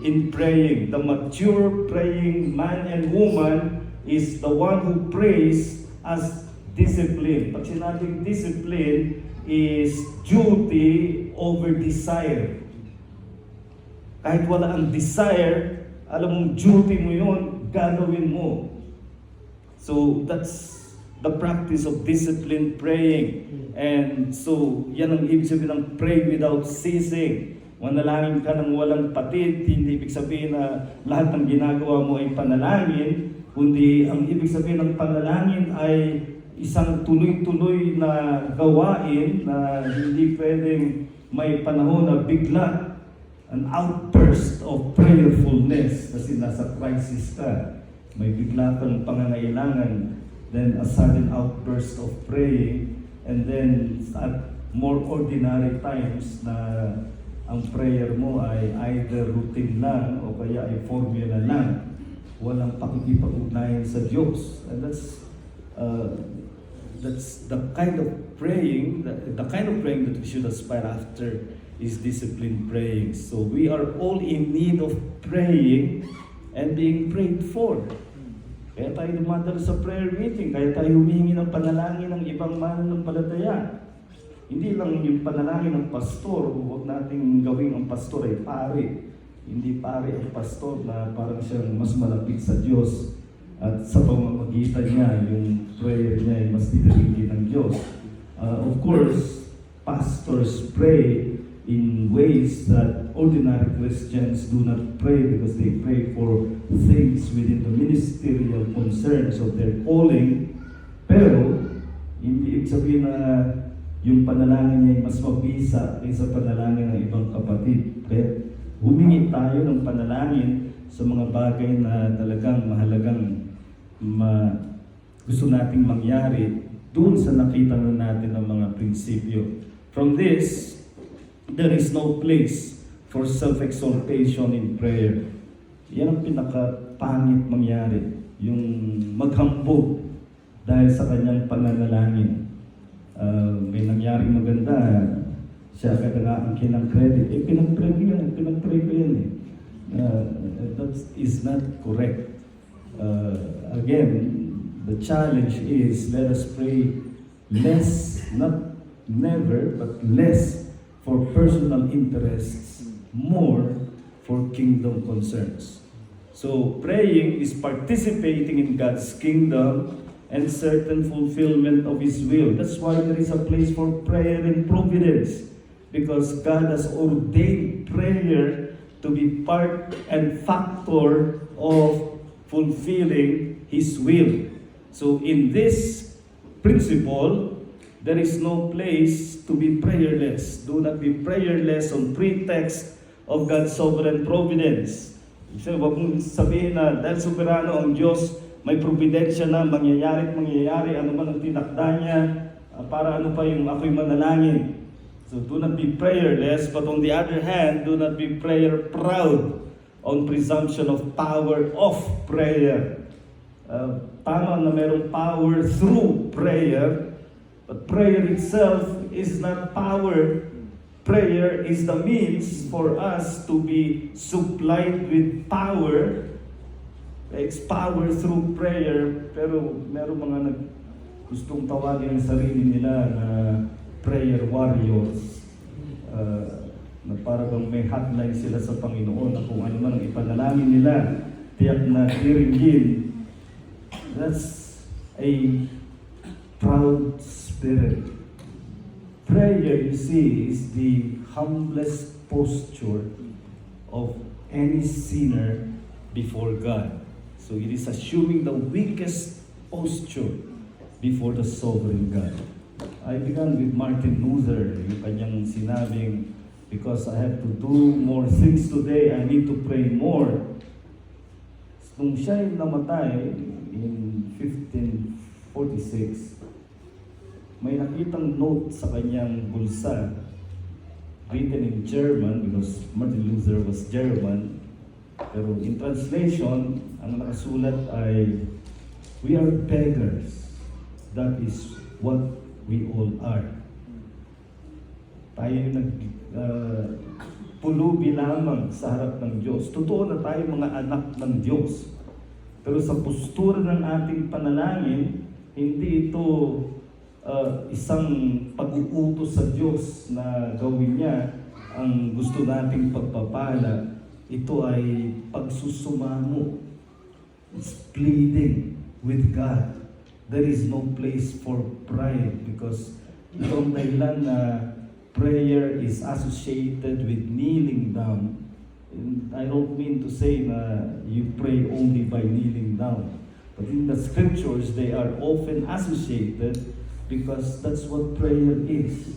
in praying. The mature praying man and woman is the one who prays as discipline. Pag sinabing discipline is duty over desire. Kahit wala ang desire, alam mong duty mo yun, gagawin mo. So that's the practice of disciplined praying. And so yan ang ibig sabihin ng pray without ceasing. Manalangin ka ng walang patid, hindi ibig sabihin na lahat ng ginagawa mo ay panalangin, kundi ang ibig sabihin ng panalangin ay isang tuloy-tuloy na gawain na hindi pwedeng may panahon na bigla, an outburst of prayerfulness kasi nasa crisis ka, may bigla kang pangangailangan, then a sudden outburst of praying, and then at more ordinary times na ang prayer mo ay either routine lang o kaya ay formula lang, walang pakikipag-ugnayan sa Diyos. And that's the kind of praying, the kind of praying that we should aspire after is disciplined praying. So we are all in need of praying and being prayed for. Kaya tayo dumadalo sa prayer meeting, kaya tayo humihingi ng panalangin ng ibang mananampalataya. Hindi lang yung panalangin ng pastor, huwag nating gawing ang pastor ay pare. Hindi pare ang pastor na parang siyang mas malapit sa Diyos. At sa pamamagitan niya, yung prayer niya ay mas dinidigin ng Diyos. Of course, pastors pray in ways that ordinary Christians do not pray because they pray for things within the ministerial concerns of their calling. Pero, hindi ibig sabihin na yung panalangin niya ay mas mabisa kaysa panalangin ng ibang kapatid. Kaya humingi tayo ng panalangin sa mga bagay na talagang mahalagang gusto nating mangyari doon sa nakita na natin ng mga prinsipyo. From this, there is no place for self-exaltation in prayer. Yan ang pinaka-pangit mangyari. Yung maghambog dahil sa kanyang pananalangin. May nangyaring maganda, siya agad nga ang kinang credit. Pinag-pray ko yan eh. That is not correct. Again, the challenge is let us pray less, not never, but less for personal interests, more for kingdom concerns. So praying is participating in God's kingdom and certain fulfillment of His will. That's why there is a place for prayer and providence, because God has ordained prayer to be part and factor of fulfilling His will. So in this principle, there is no place to be prayerless. Do not be prayerless on pretext of God's sovereign providence. So, wag mong sabihin na dahil soberano ang Diyos, may providensya na mangyayari, ano man ang tinakda niya, para ano pa yung ako'y manalangin. So do not be prayerless, but on the other hand, do not be prayer proud on presumption of power of prayer. Tama na mayroong power through prayer, but prayer itself is not power. Prayer is the means for us to be supplied with power. It's power through prayer, pero meron mga gustong tawagin ang sarili nila na prayer warriors, na para bang may hotline sila sa Panginoon na kung ano man ang ipanalangin nila, tiyak na tiringgin. That's a proud spirit. Prayer, you see, is the humblest posture of any sinner before God. So it is assuming the weakest posture before the sovereign God. I began with Martin Luther, yung kanyang sinabing, because I have to do more things today, I need to pray more. Nung siya ay namatay in 1546, may nakitang note sa kanyang bulsa, written in German, because Martin Luther was German, pero in translation, ang nakasulat ay, "We are beggars, that is what we all are." Tayo pulubi lamang sa harap ng Diyos. Totoo na tayo mga anak ng Diyos. Pero sa postura ng ating panalangin, hindi ito isang pag-uutos sa Diyos na gawin niya ang gusto nating pagpapala. Ito ay pagsusumamo. It's pleading with God. There is no place for pride, because itong dahilan na prayer is associated with kneeling down. And I don't mean to say na you pray only by kneeling down. But in the scriptures, they are often associated because that's what prayer is.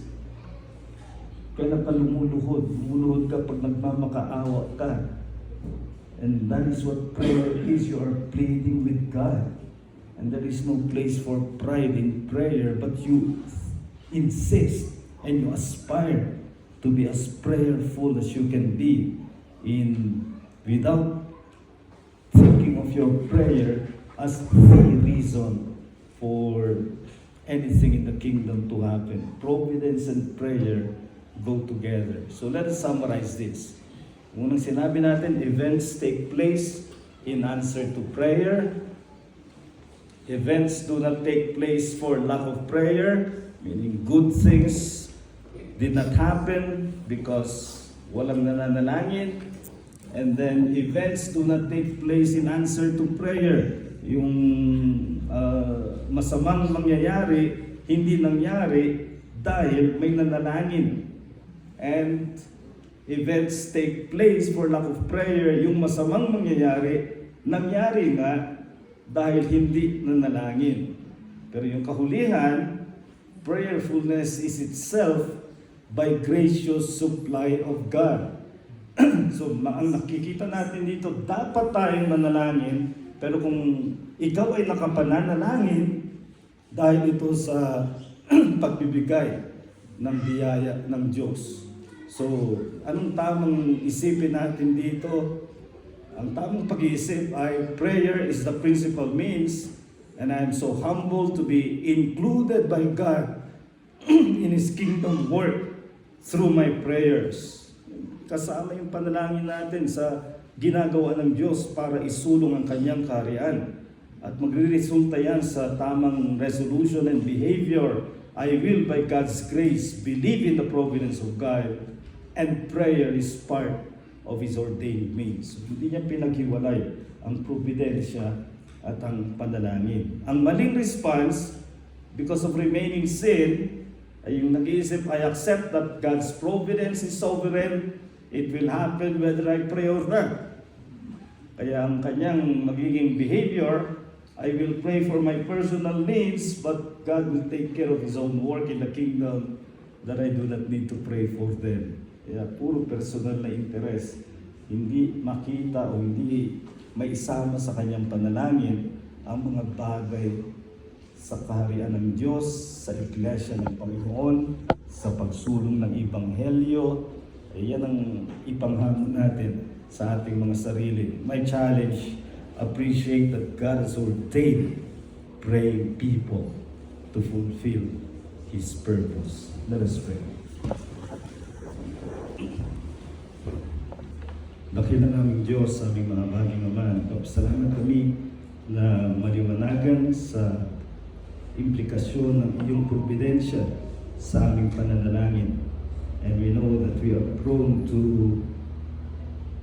Kaya ka lumuluhod ka pag nagmamakaawa ka. And that is what prayer is. You are pleading with God. And there is no place for pride in prayer, but you insist and you aspire to be as prayerful as you can be, without thinking of your prayer as the reason for anything in the kingdom to happen. Providence and prayer go together. So let us summarize this. Unang sinabi natin, events take place in answer to prayer. Events do not take place for lack of prayer, meaning good things did not happen because walang nananalangin. And then events do not take place in answer to prayer. Yung masamang mangyayari, hindi nangyari dahil may nanalangin. And events take place for lack of prayer. Yung masamang mangyayari, nangyari nga dahil hindi nanalangin. Pero yung kahulihan, prayerfulness is itself by gracious supply of God. So, ang nakikita natin dito, dapat tayong manalangin, pero kung ikaw ay nakapananalangin, dahil ito sa pagbibigay ng biyaya ng Diyos. So, anong tamang isipin natin dito? Ang tamang pag-iisip ay prayer is the principal means And I am so humbled to be included by God in His kingdom work through my prayers. Kasama yung panalangin natin sa ginagawa ng Diyos para isulong ang Kanyang kaharian. At magre-resulta yan sa tamang resolution and behavior. I will, by God's grace, believe in the providence of God, and prayer is part of His ordained means. Hindi niya pinaghiwalay ang providensya at ang panalangin. Ang maling response, because of remaining sin, ay yung nag-iisip, I accept that God's providence is sovereign, it will happen whether I pray or not. Kaya ang kanyang magiging behavior, I will pray for my personal needs, but God will take care of His own work in the kingdom that I do not need to pray for them. Kaya puro personal na interest, hindi makita o hindi maisama sa kanyang panalangin ang mga bagay sa kaharian ng Diyos, sa iglesia ng Panginoon, sa pagsulong ng Ebanghelyo. Yan ang ipanghamon natin sa ating mga sarili. My challenge, appreciate that God has ordained praying people to fulfill His purpose. Let us pray. Dakila naming Diyos, aming mga baging Ama, nagpapasalamat kami na maliwanagan sa implikasyon ng iyong providensya sa aming pananalangin. And we know that we are prone to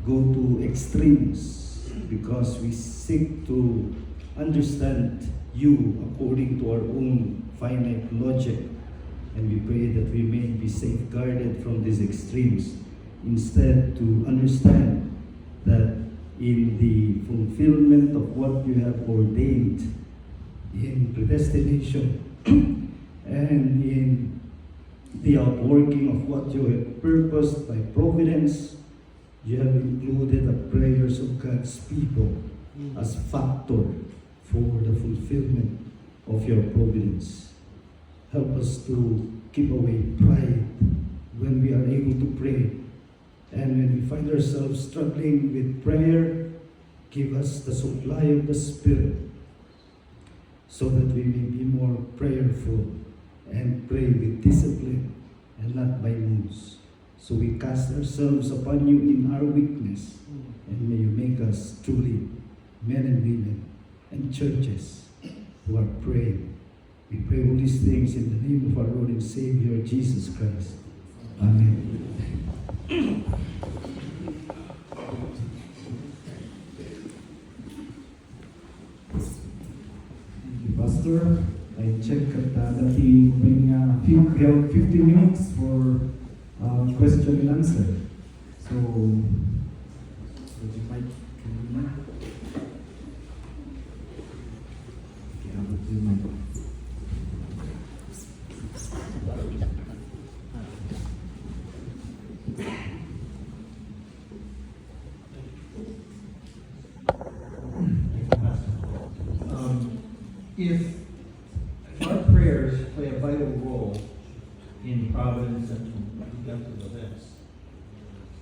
go to extremes because we seek to understand you according to our own finite logic. And we pray that we may be safeguarded from these extremes. Instead, to understand that in the fulfillment of what you have ordained in predestination and in the outworking of what you have purposed by providence, you have included the prayers of God's people as factor for the fulfillment of your providence. Help us to keep away pride when we are able to pray. And when we find ourselves struggling with prayer, give us the supply of the Spirit so that we may be more prayerful and pray with discipline and not by moods. So we cast ourselves upon you in our weakness, and may you make us truly men and women and churches who are praying. We pray all these things in the name of our Lord and Savior, Jesus Christ. Amen. Thank you, Pastor. I check that we have 50 minutes for question and answer. So, would you like to if our prayers play a vital role in providence and redemptive events,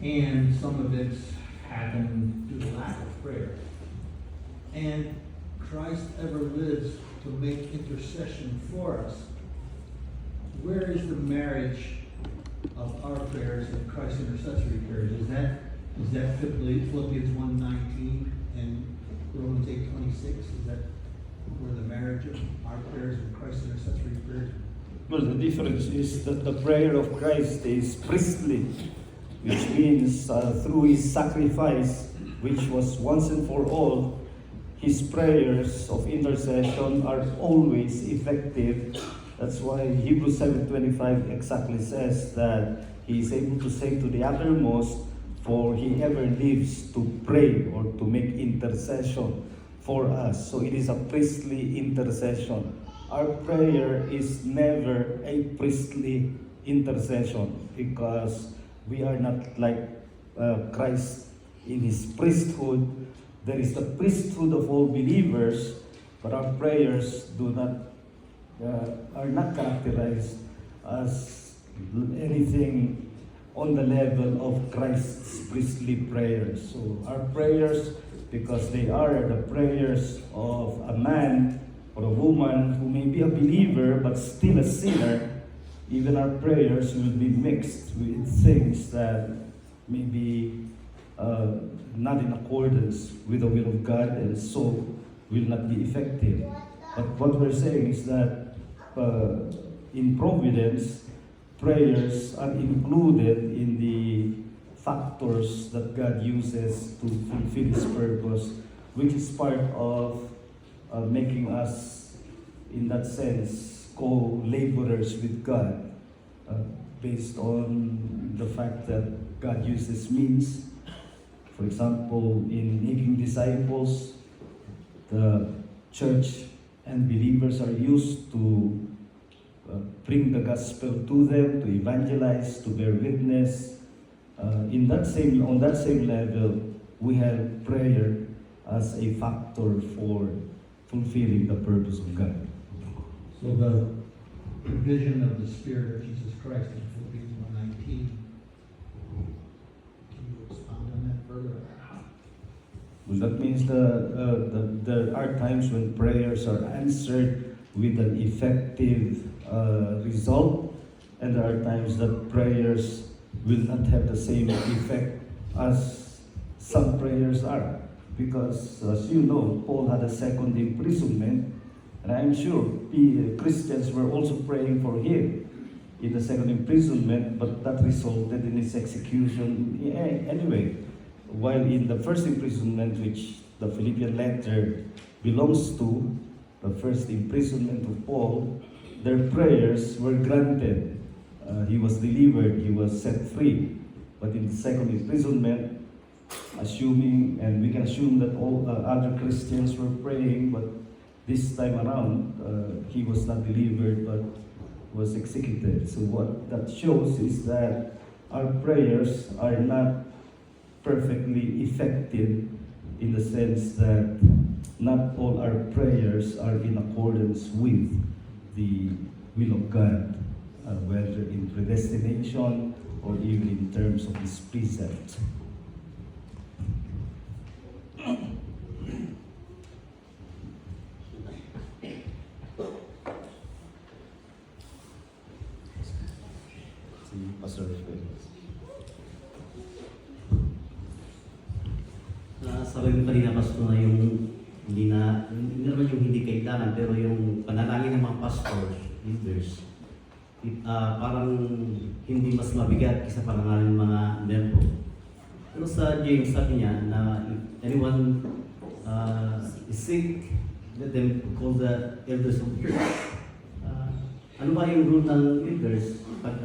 and some events happen due to lack of prayer, and Christ ever lives to make intercession for us, where is the marriage of our prayers and Christ's intercessory prayers? Is that Philippians 1:19 and Romans 8:26? Is that where the marriage of our prayers and Christ's intercessory prayers? Well, the difference is that the prayer of Christ is priestly, which means through His sacrifice, which was once and for all, His prayers of intercession are always effective. That's why Hebrews 7:25 exactly says that He is able to say to the uttermost, for He ever lives to pray or to make intercession for us. So it is a priestly intercession. Our prayer is never a priestly intercession because we are not like Christ in His priesthood. There is the priesthood of all believers, but our prayers are not characterized as anything on the level of Christ's priestly prayers. So our prayers, because they are the prayers of a man or a woman who may be a believer but still a sinner, even our prayers will be mixed with things that may be not in accordance with the will of God, and so will not be effective. But what we're saying is that in providence, prayers are included in the factors that God uses to fulfill His purpose, which is part of making us, in that sense, co-laborers with God, based on the fact that God uses means. For example, in making disciples, the church and believers are used to bring the gospel to them, to evangelize, to bear witness. On that same level, we have prayer as a factor for fulfilling the purpose of God. So the provision of the Spirit of Jesus Christ in Philippians 1:19. Can you expound on that further? Well, that means there are times when prayers are answered with an effective result, and there are times that prayers will not have the same effect as some prayers are. Because, as you know, Paul had a second imprisonment, and I'm sure Christians were also praying for him in the second imprisonment, but that resulted in his execution anyway. While in the first imprisonment, which the Philippian letter belongs to, the first imprisonment of Paul, their prayers were granted. He was delivered, he was set free. But in the second imprisonment, assuming, and we can assume that all other Christians were praying, but this time around, he was not delivered, but was executed. So what that shows is that our prayers are not perfectly effective, in the sense that not all our prayers are in accordance with the will of God, whether in predestination or even in terms of His precept. Si Pastor Felix. Sabi mo kanina, Pastor, na yung hindi naman yung hindi kailangan, pero yung panalangin ng mga pastors, leaders, parang hindi mas mabigat kaysa panalangin ng mga membro. Pero sa James, sabi niya na if anyone is sick, let them call the elders of the church. Ano ba yung rule ng elders? Pag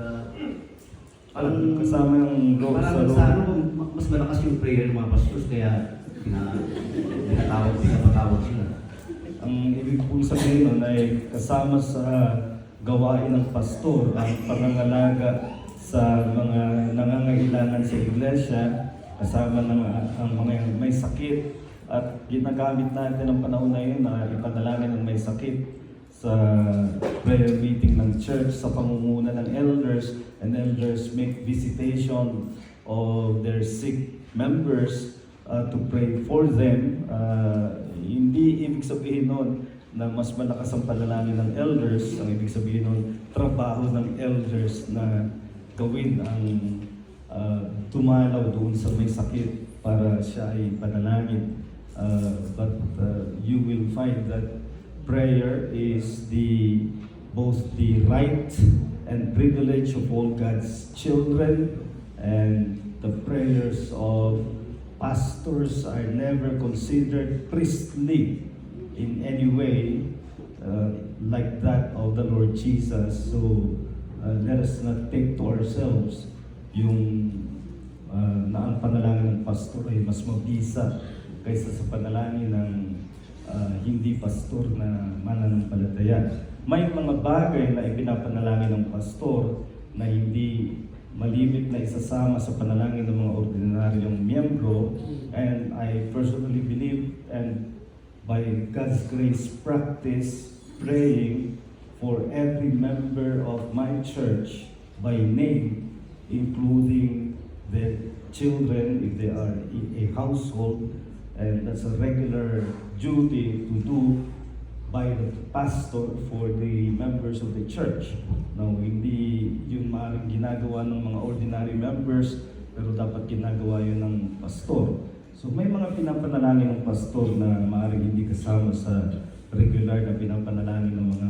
Parang kasama yung role sa parang sa mas malakas yung prayer ng mga pastors, kaya pinapatawag sila. Ang ibig pong sabihin nun ay kasama sa gawain ng pastor ang pangangalaga sa mga nangangailangan sa iglesia, kasama ng ang mga may sakit, at ginagamit natin ang panahon na yun na ipanalangin ang may sakit sa prayer meeting ng church sa pangunguna ng elders, and elders make visitation of their sick members to pray for them. Hindi ibig sabihin nun na mas malakas ang panalangin ng elders. Ang ibig sabihin nun, trabaho ng elders na gawin ang tumalaw doon sa may sakit para siya ay panalangin. But you will find that prayer is both the right and privilege of all God's children, and the prayers of pastors are never considered priestly in any way, like that of the Lord Jesus. So let us not take to ourselves yung na ang panalangin ng pastor ay mas mabisa kaysa sa panalangin ng hindi pastor na mananampalataya. May mga bagay na ipinapanalangin ng pastor na hindi malimit na isasama sa panalangin ng mga ordinaryong miyembro, and I personally believe, and by God's grace practice praying for every member of my church by name, including the children if they are in a household, and that's a regular duty to do by the pastor for the members of the church. Now, hindi yun maaaring ginagawa ng mga ordinary members, pero dapat ginagawa yun ng pastor. So may mga pinapanalangin ng pastor na maaaring hindi kasama sa regular na pinapanalangin ng mga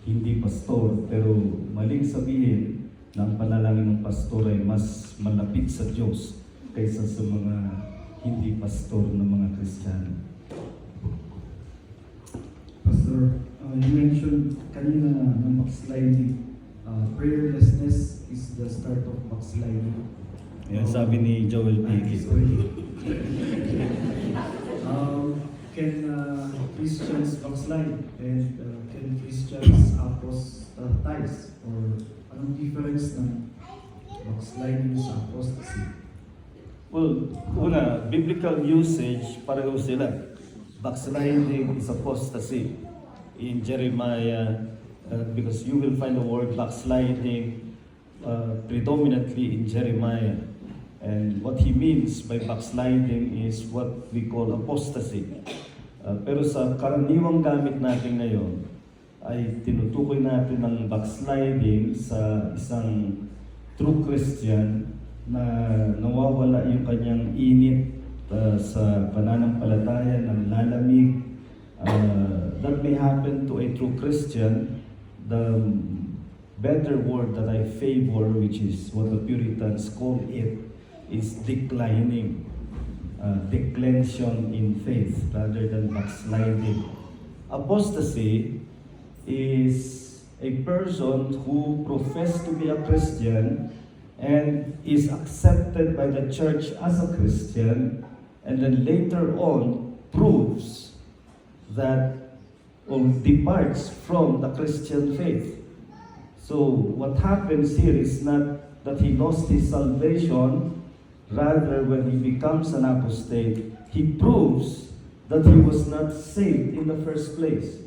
hindi pastor, pero maling sabihin na ang panalangin ng pastor ay mas malapit sa Diyos kaysa sa mga hindi pastor na mga Kristiyano. Pastor, you mentioned kanina na backsliding. Prayerlessness is the start of backsliding. Yan sabi ni Joel Piggy. Can Christians backslide and can Christians apostatize? Or anong difference ng backsliding sa apostasy? Well, una, biblical usage, pareho sila. Backsliding is apostasy. In Jeremiah, because you will find the word backsliding predominantly in Jeremiah. And what he means by backsliding is what we call apostasy. Pero sa karaniwang gamit natin ngayon, ay tinutukoy natin ang backsliding sa isang true Christian na nawawala yung kanyang init sa pananampalataya, ng lalamig. That may happen to a true Christian. The better word that I favor, which is what the Puritans call it, is declining. Declension in faith rather than backsliding. Apostasy is a person who professes to be a Christian and is accepted by the church as a Christian, and then later on proves that or departs from the Christian faith. So what happens here is not that he lost his salvation. Rather, when he becomes an apostate, he proves that he was not saved in the first place.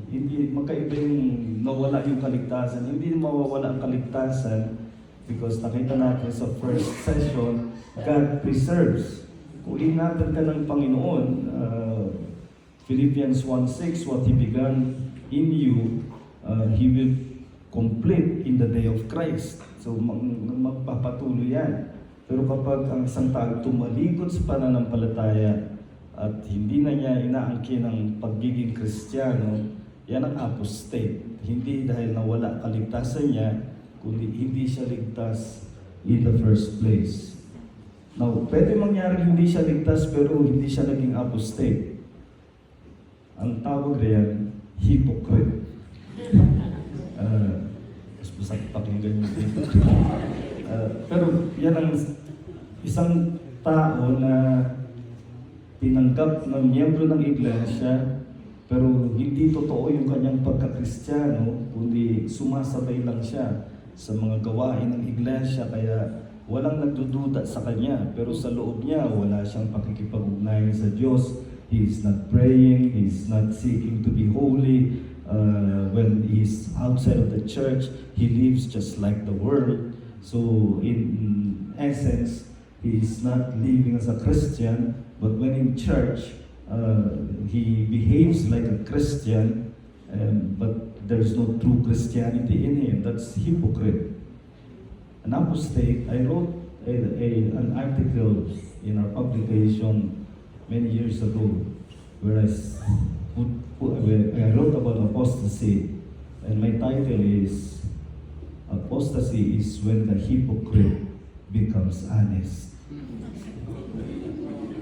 Hindi magkaiba yung nawala yung kaligtasan. Hindi mawawala ang kaligtasan because nakita natin sa first session, God preserves. Kung ingatan ka ng Panginoon, Philippians 1:6, what He began in you, He will complete in the day of Christ. So magpapatuloy yan. Pero kapag ang isang tao tumalikod sa pananampalataya at hindi na niya inaangkin ang pagiging Kristiyano, yan ang apostate. Hindi dahil nawala kaligtasan niya, kundi hindi siya ligtas in the first place. Now, pwede mangyari hindi siya ligtas pero hindi siya naging apostate. Ang tawag riyan, hypocrite. Mas basak pakinggan nyo dito. Pero yan ang isang tao na tinanggap ng miyembro ng iglesia pero hindi totoo yung kanyang pagka-Kristiyano, kundi sumasabay lang siya sa mga gawain ng iglesia kaya walang nagdududa sa kanya, pero sa loob niya wala siyang pakikipag-ugnayan sa Diyos. He is not praying, he is not seeking to be holy. When he is outside of the church, he lives just like the world. So in essence, he is not living as a Christian, but when in church, he behaves like a Christian, but there's no true Christianity in him. That's hypocrite. An apostate, I wrote an article in our publication many years ago where I wrote about apostasy, and my title is Apostasy is when the hypocrite becomes honest.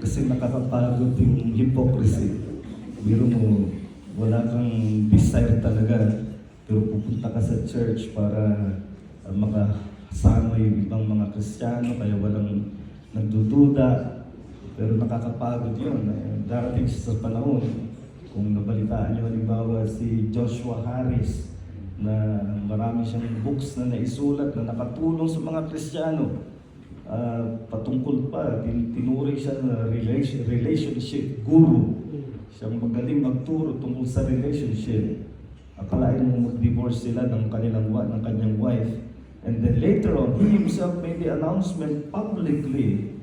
Kasi nakakapagod yung hypocrisy. Biro mo, wala kang desire talaga, pero pupunta ka sa church para makasama yung ibang mga Kristiyano, kaya walang nagdududa, pero nakakapagod yun. Darating siya sa panahon, kung nabalitaan niyo halimbawa si Joshua Harris, na marami siyang books na naisulat na nakatulong sa mga Kristiyano. Patungkol pa, tinuring siya na relationship guru. Siyang magaling magturo tungkol sa relationship. Akalain mo mag-divorce sila ng kanyang wife. And then later on, he himself made the announcement publicly,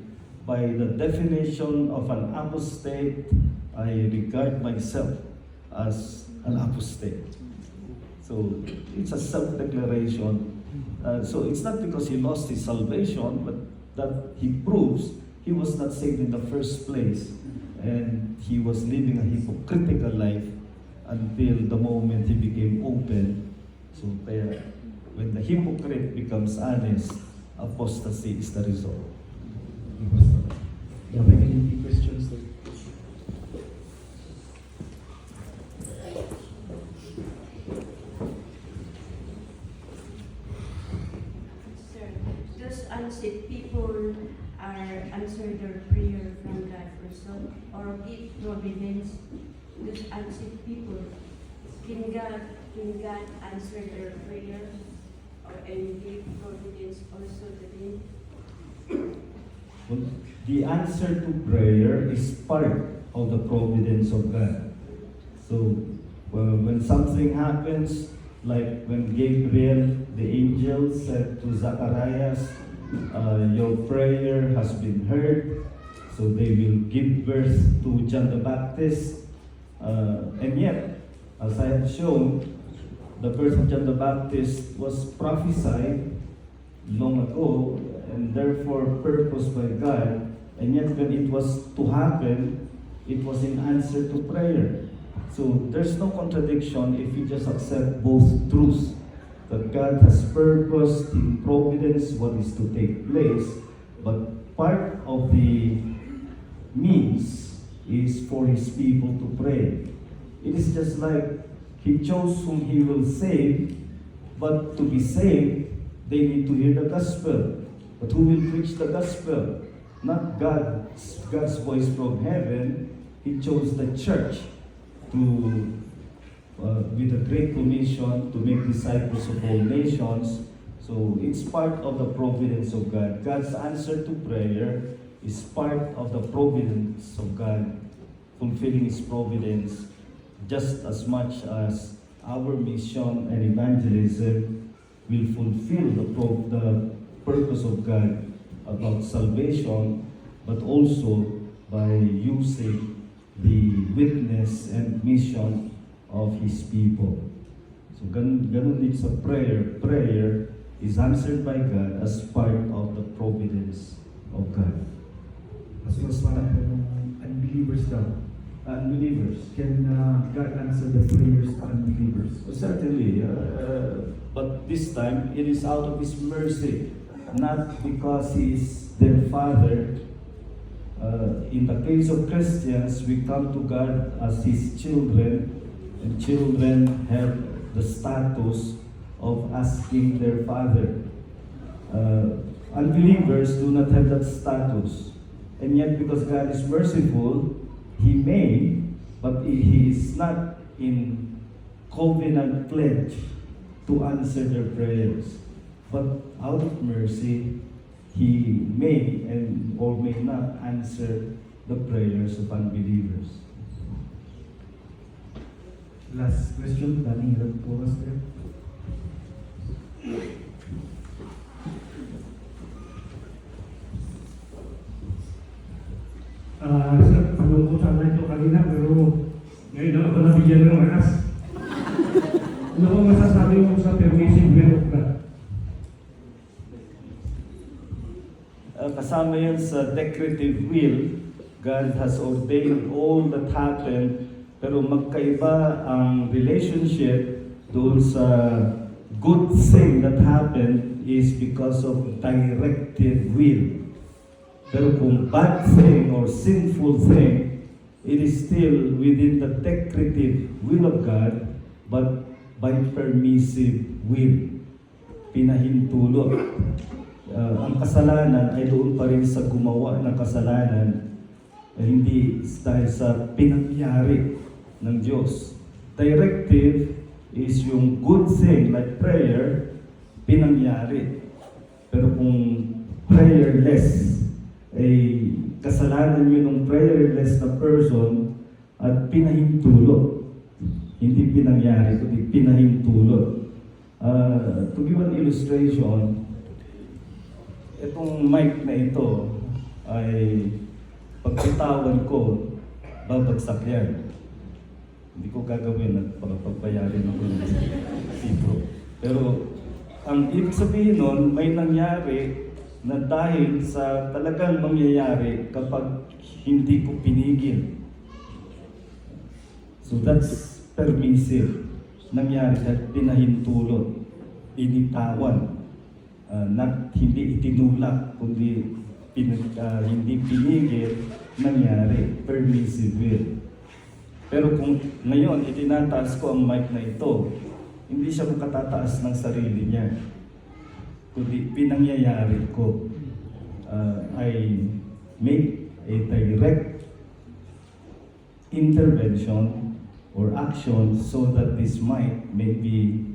by the definition of an apostate, I regard myself as an apostate. So it's a self-declaration. So it's not because he lost his salvation, but that he proves he was not saved in the first place. And he was living a hypocritical life until the moment he became open. So kaya, when the hypocrite becomes honest, apostasy is the result. You have any questions? Sir? Sir, those unsaved people are answer their prayer from God also, or give providence. Those unsaved people, can God answer their prayer, or and give providence also to them? Well, the answer to prayer is part of the providence of God. So, when something happens, like when Gabriel, the angel, said to Zacharias, your prayer has been heard, so they will give birth to John the Baptist. And yet, as I have shown, the birth of John the Baptist was prophesied long ago, and therefore purposed by God, and yet when it was to happen, it was in answer to prayer. So there's no contradiction if you just accept both truths, that God has purposed in providence what is to take place, but part of the means is for His people to pray. It is just like He chose whom He will save, but to be saved, they need to hear the gospel. But who will preach the gospel? Not God's voice from heaven. He chose the church to, with a great commission to make disciples of all nations. So it's part of the providence of God. God's answer to prayer is part of the providence of God, fulfilling His providence just as much as our mission and evangelism will fulfill the purpose of God about salvation, but also by using the witness and mission of His people. So ganun din sa prayer. Prayer is answered by God as part of the providence of God. As mas parang unbelievers daw. Unbelievers. Can God answer the prayers of unbelievers? Certainly, but this time it is out of His mercy, not because He is their Father. In the case of Christians, we come to God as His children, and children have the status of asking their Father. Unbelievers do not have that status, and yet because God is merciful, He may, but He is not in covenant pledge to answer their prayers. But out of mercy, He may and or may not answer the prayers of unbelievers. Last question, Danny Ragpuras there. Sir, tanong ko sana ito kanina pero ngayon lang ako nabigyan ng lakas. Ano bang masasabi mo sa permissive will of God? Kasama yan sa decretive will. God has ordained all that happened, pero magkaiba ang relationship doon sa good thing that happened is because of directive will. Pero kung bad thing or sinful thing, it is still within the decretive will of God, but by permissive will. Pinahintulot. Ang kasalanan ay doon pa rin sa gumawa ng kasalanan, hindi dahil sa pinangyari ng Diyos. Directive is yung good thing like prayer, pinangyari. Pero kung prayerless, ay kasalanan yun ng prayerless na person at pinahintulot. Hindi pinangyari, kundi pinahintulot. To give an illustration, itong mic na ito ay pagkitawan ko, babagsak yan. Hindi ko gagawin at pagpapayarin ako ng libro. Pero ang ibig sabihin nun, may nangyari na dahil sa talagang mangyayari kapag hindi ko pinigil. So that's permissive. Nangyari at pinahintulot, initawan, hindi itinulak, kundi hindi pinigil, nangyari, permissive will. Pero kung ngayon itinataas ko ang mic na ito, hindi siya makatataas ng sarili niya, kundi pinangyayari ko. I make a direct intervention or action so that this mic may be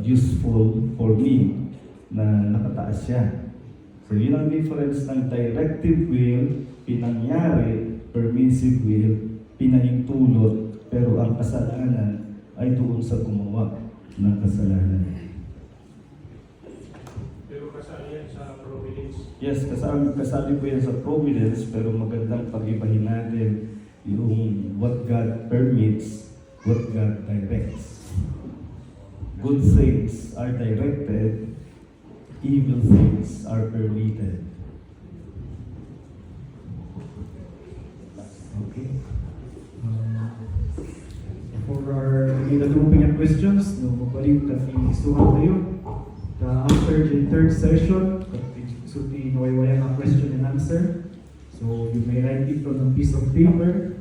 useful for me na nakataas siya. So yun ang difference ng directive will, pinangyari, permissive will, pinahintulot, pero ang kasalanan ay doon sa gumawa ng kasalanan. Pero kasali yan sa providence. Yes, kasali po yan sa providence, pero magandang pag-ibahin natin yung what God permits, what God directs. Good things are directed, evil things are permitted. Okay. For our grouping and questions, no, mabalik at isuhan tayo. After the third session, so the question and answer. So you may write it on a piece of paper